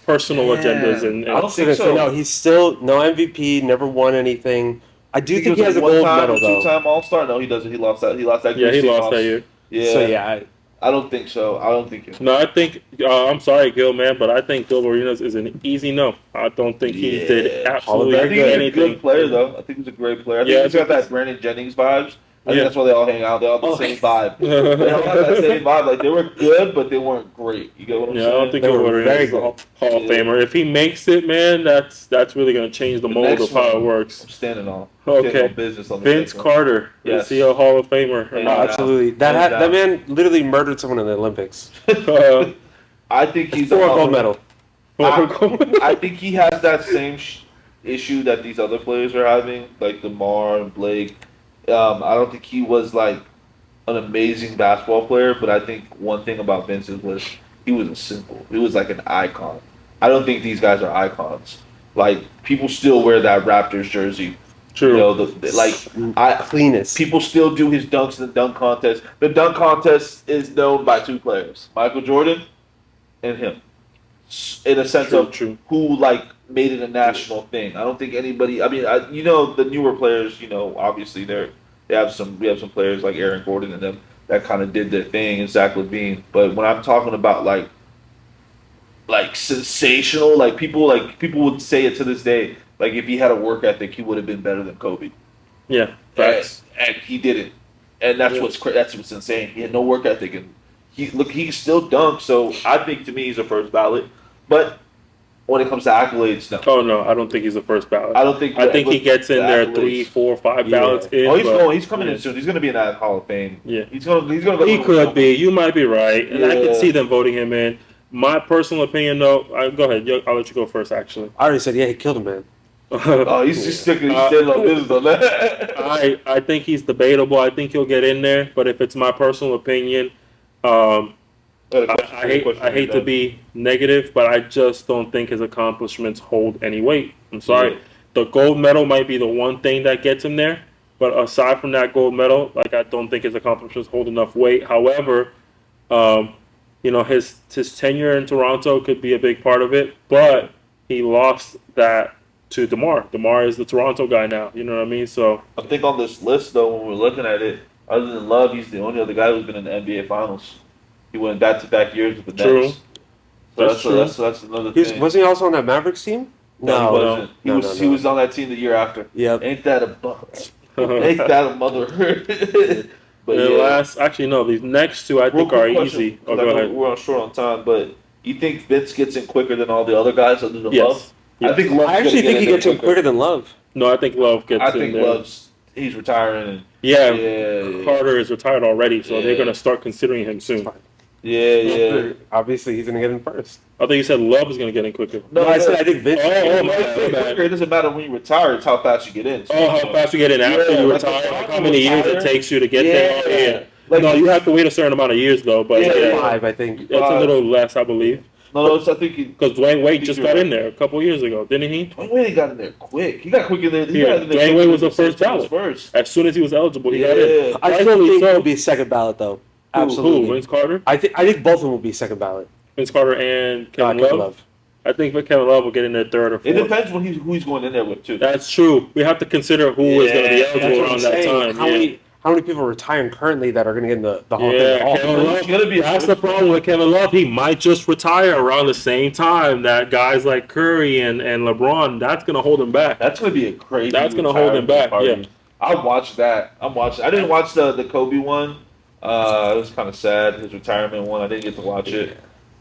personal agendas and I don't think so. No, he's still no MVP, never won anything. I do think he has a one gold time, medal though. Two-time All-Star. No, he doesn't. He lost that. He lost that. yeah, he Greece lost that year. Yeah. So yeah, I don't think so. I don't think. No, I think I'm sorry, Gil, man, but I think Gilbert Arenas is an easy no. I don't think he did I absolutely think he's a anything. good player, though. I think he's a great player. I think Yeah, he's got that Brandon Jennings vibes. I think that's why they all hang out. They all have the same vibe. They all have that same vibe. Like, they were good, but they weren't great. You get what I'm saying? I don't think They he'll were order very his good. Hall of Famer. If he makes it, man, that's really going to change the mold next of how it one, works. I'm standing on. Okay. Business on Vince Carter. Yes. Is he a Hall of Famer? Yeah. No, absolutely. That man literally murdered someone in the Olympics I think he's for a gold medal. I think he has that same issue that these other players are having, like DeMar and Blake. I don't think he was like an amazing basketball player, but I think one thing about Vince was he was a symbol. He was like an icon. I don't think these guys are icons. Like, people still wear that Raptors jersey. True. You know, Cleanest. People still do his dunks in the dunk contest. The dunk contest is known by two players, Michael Jordan and him, in a sense of who like made it a national thing. I don't think anybody. I mean, you know, the newer players. You know, obviously we have some players like Aaron Gordon and them that kind of did their thing, and Zach LaVine. But when I'm talking about like sensational, like people would say it to this day. Like, if he had a work ethic, he would have been better than Kobe. Yeah, facts. And he didn't. And that's what's insane. He had no work ethic, and he can still dunk. So I think, to me, he's a first ballot. But when it comes to accolades, no. Oh no, I don't think he's a first ballot. I don't think. I think he gets in there 3, 4, 5 ballots in. Oh, he's coming in soon. He's going to be in that Hall of Fame. Yeah, he's going to go. He could be. You might be right, and I could see them voting him in. My personal opinion, though, go ahead. I'll let you go first. Actually, I already said, he killed a man. Oh, he's just sticking. He's standing on business on that. I think he's debatable. I think he'll get in there, but if it's my personal opinion, I hate to be negative, but I just don't think his accomplishments hold any weight. I'm sorry. Yeah. The gold medal might be the one thing that gets him there, but aside from that gold medal, like, I don't think his accomplishments hold enough weight. However, you know, his tenure in Toronto could be a big part of it, but he lost that to DeMar. DeMar is the Toronto guy now. You know what I mean? So I think on this list, though, when we're looking at it, other than Love, he's the only other guy who's been in the NBA Finals. He went back-to-back years with the Nets. So that's another thing. Wasn't he also on that Mavericks team? No, he wasn't. He was on that team the year after. Yep. Ain't that a mother? But these next two I think are easy. Oh, go ahead. We're short on time, but you think Vince gets in quicker than all the other guys other than Love? Yes. I actually think he gets in quicker than Love. No, I think Love gets in there. I think he's retiring. Carter is retired already, so they're going to start considering him soon. Yeah. Obviously, he's going to get in first. I think you said Love is going to get in quicker. No, I said I think Vince. It doesn't matter when you retire; it's how fast you get in. So, how fast you get in after you retire? Like how many years it takes you to get there? No, you have to wait a certain amount of years though. But 5, I think. It's a little less, I believe. No, I think because Dwayne Wade just got in there a couple years ago, didn't he? Dwayne Wade got in there quick. He got quick in there. Dwayne Wade was the first ballot. As soon as he was eligible, he got in. I still think he'll be second ballot though. Absolutely. Who? Vince Carter? I think both of them will be second ballot. Vince Carter and Kevin Love. I think Kevin Love will get in there third or fourth. It depends who he's going in there with too. That's true. We have to consider who is going to be eligible around that time. How many people are retiring currently that are going to get in the Hall of Fame? Kevin Love. That's the problem with Kevin Love. He might just retire around the same time that guys like Curry and LeBron. That's going to hold him back. That's going to be a crazy. That's going to hold him back. Party. Yeah, I'll watch that. I didn't watch the Kobe one. It was kind of sad, his retirement one. I didn't get to watch it,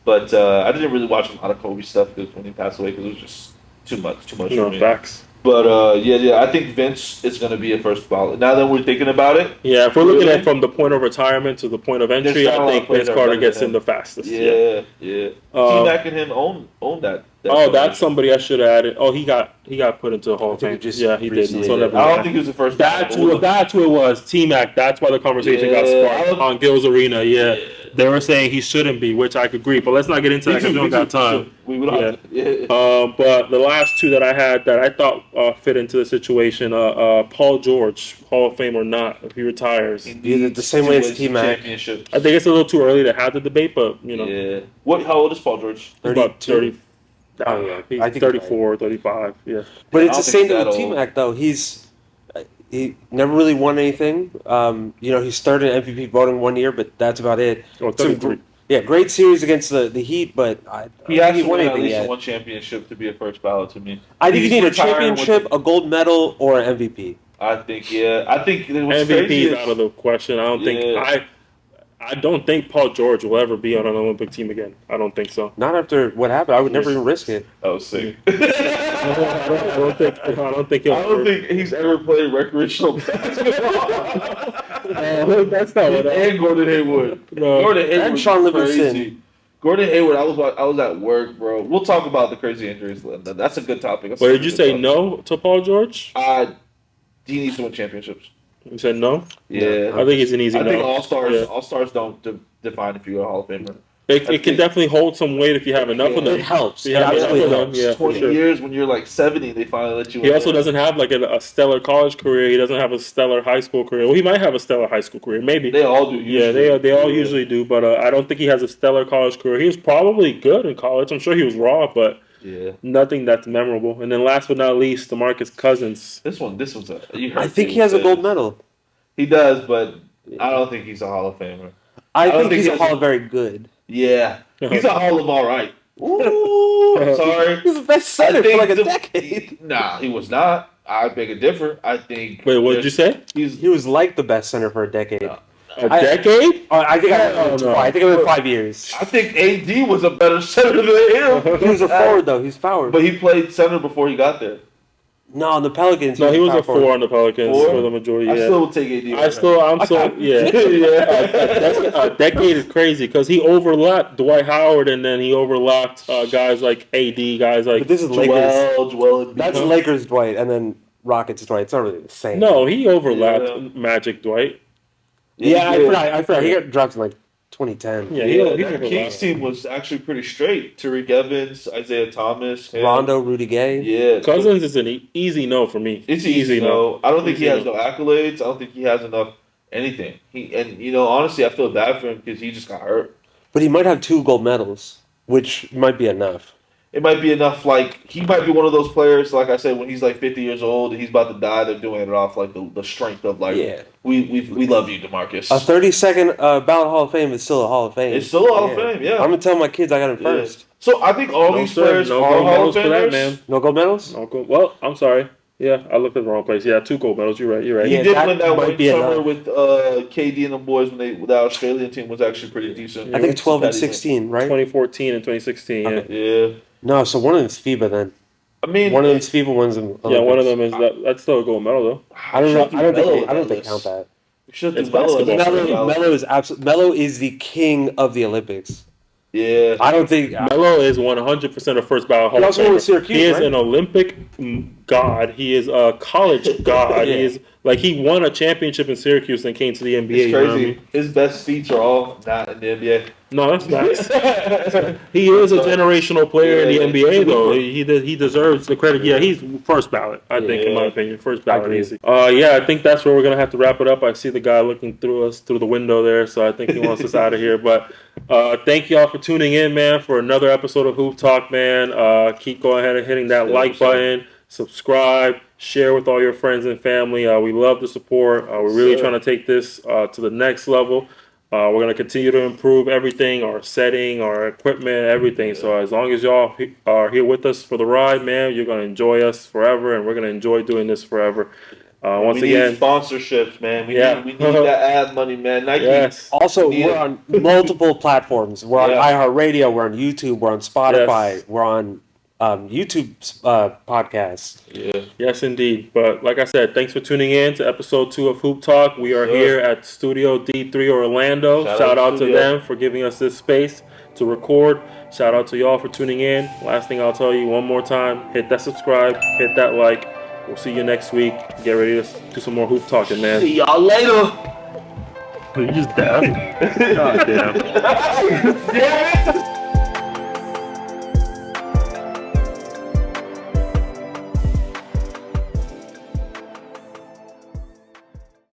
but I didn't really watch a lot of Kobe stuff because when he passed away, because it was just too much for me. Facts. But I think Vince is going to be a first ballot. Now that we're thinking about it, if we're looking at from the point of retirement to the point of entry, I think Vince Carter gets in the fastest. Yeah. T-Mac and him own that. That's somebody I should have added. Oh, he got put into the Hall of Fame. He did. So I don't think he was the first. That's who it was. T-Mac. That's why the conversation got sparked on Gil's Arena. Yeah. They were saying he shouldn't be, which I could agree. But let's not get into that because we don't got time. But the last two that I had that I thought fit into the situation, Paul George, Hall of Fame or not, if he retires. The same way as T-Mac. I think it's a little too early to have the debate, but, you know. Yeah. How old is Paul George? About 30. He's I think 34, 35, yeah. But it's the same thing with T-Mac, though. He never really won anything. He started in MVP voting 1 year, but that's about it. Oh, 33. Great series against the Heat, but he has to win at least one championship to be a first ballot to me. I think you need a championship, a gold medal, or an MVP. I think what's MVP crazy is out of the question. I don't think Paul George will ever be on an Olympic team again. I don't think so. Not after what happened. I would never even risk it. I was sick. I don't think he'll. I don't think he's ever played recreational basketball. That's not what And Gordon Hayward. No. Gordon Hayward. And Sean was Livingston. crazy. Gordon Hayward. I was at work, bro. We'll talk about the crazy injuries. That's a good topic. But did you say no to Paul George? He needs to win championships. You said no? Yeah. I think it's an easy no. I think all-stars, Yeah. all-stars don't define if you're a Hall of Famer. It can definitely hold some weight if you have enough of them. It helps. You have It enough absolutely of them, helps. yeah, for 20 sure. years when you're like 70, they finally let you He in also there. doesn't have like a stellar college career. He doesn't have a stellar high school career. Well, he might have a stellar high school career, maybe. They all do. Yeah, they all usually do, but I don't think he has a stellar college career. He was probably good in college. I'm sure he was raw, but nothing that's memorable. And then last but not least, DeMarcus Cousins. This one's I think he has a gold medal. He does, but I don't think he's a Hall of Famer. I think he's a Hall of very good. Yeah, he's a Hall of all right. Ooh, I'm sorry. He's the best center for like a decade. Nah, he was not. I beg a differ. I think. Wait, what did you say? He was like the best center for a decade. A decade? I think I went 5 years. I think AD was a better center than him. He was a forward though. He's forward. But he played center before he got there. No, on the Pelicans. No, he was a forward. 4 on the Pelicans for the majority. I Yeah. still would take AD. A decade is crazy because he overlapped Dwight Howard and then he overlapped guys like AD, guys like. But this is Lakers. Joel. That's Lakers Dwight and then Rockets Dwight. It's not really the same. No, he overlapped Magic Dwight. Yeah, I forgot. He got dropped in like 2010. Yeah, That overlapped. Kings team was actually pretty straight. Tariq Evans, Isaiah Thomas, him. Rondo, Rudy Gay. Yeah, Cousins is an easy no for me. it's easy though. I don't think he Easy has no. no accolades. I don't think he has enough anything. Honestly, I feel bad for him because he just got hurt. But he might have 2 gold medals, which might be enough. It might be enough. Like he might be one of those players. Like I said, when he's like 50 years old and he's about to die, they're doing it off like the strength of like we love you, DeMarcus. A 30-second ballot Hall of Fame is still a Hall of Fame. It's still a Hall of Fame. Yeah, I'm gonna tell my kids I got him Yeah. first. So I think all these players no are gold Hall medals of for that, Famers. man. No gold medals? Well, I'm sorry. Yeah, I looked at the wrong place. Yeah, 2 gold medals. You're right. He Yeah, did that win that might one be summer enough. with KD and the boys when the Australian team was actually pretty decent. I think 12 and 16, right? 2014 and 2016. Yeah. Yeah, No, so one of them's FIBA then. I mean, One of them's FIBA, one's in Yeah, one of Olympics. them is that's still a gold medal though. I don't know. Should do I don't Melo think on they that count that. We should It's do Melo. basketball. Melo is the king of the Olympics. Yeah, I don't think Melo is 100% a first ballot Hall He of also won with Famer. Syracuse, He is right? an Olympic god. He is a college god. He is like he won a championship in Syracuse and came to the NBA. it's you know what I crazy. mean? His best feats are all not in the NBA. No, that's nice. He is a generational player in the NBA, though. He deserves the credit. Yeah, he's first ballot, I think, in my opinion. First ballot, agree. easy. Yeah, I think that's where we're going to have to wrap it up. I see the guy looking through us through the window there, so I think he wants us out of here. But thank y'all for tuning in, man, for another episode of Hoop Talk, man. Keep going ahead and hitting that like button, subscribe, share with all your friends and family. We love the support. We're really trying to take this to the next level. We're going to continue to improve everything, our setting, our equipment, everything. So as long as y'all are here with us for the ride, man, you're going to enjoy us forever, and we're going to enjoy doing this forever. Once we again, need sponsorships, man. We need that ad money, man. Nike. yes. Also, we're on multiple platforms. We're on Yeah. iHeartRadio. We're on YouTube. We're on Spotify. Yes. We're on YouTube podcasts. Yeah. Yes, indeed. But like I said, thanks for tuning in to episode 2 of Hoop Talk. We are here at Studio D3 Orlando. Shout out to them for giving us this space to record. Shout out to y'all for tuning in. Last thing I'll tell you one more time, hit that subscribe, hit that like. We'll see you next week. Get ready to do some more hoop talking, man. See y'all later. You just dabbed. God damn. Damn it.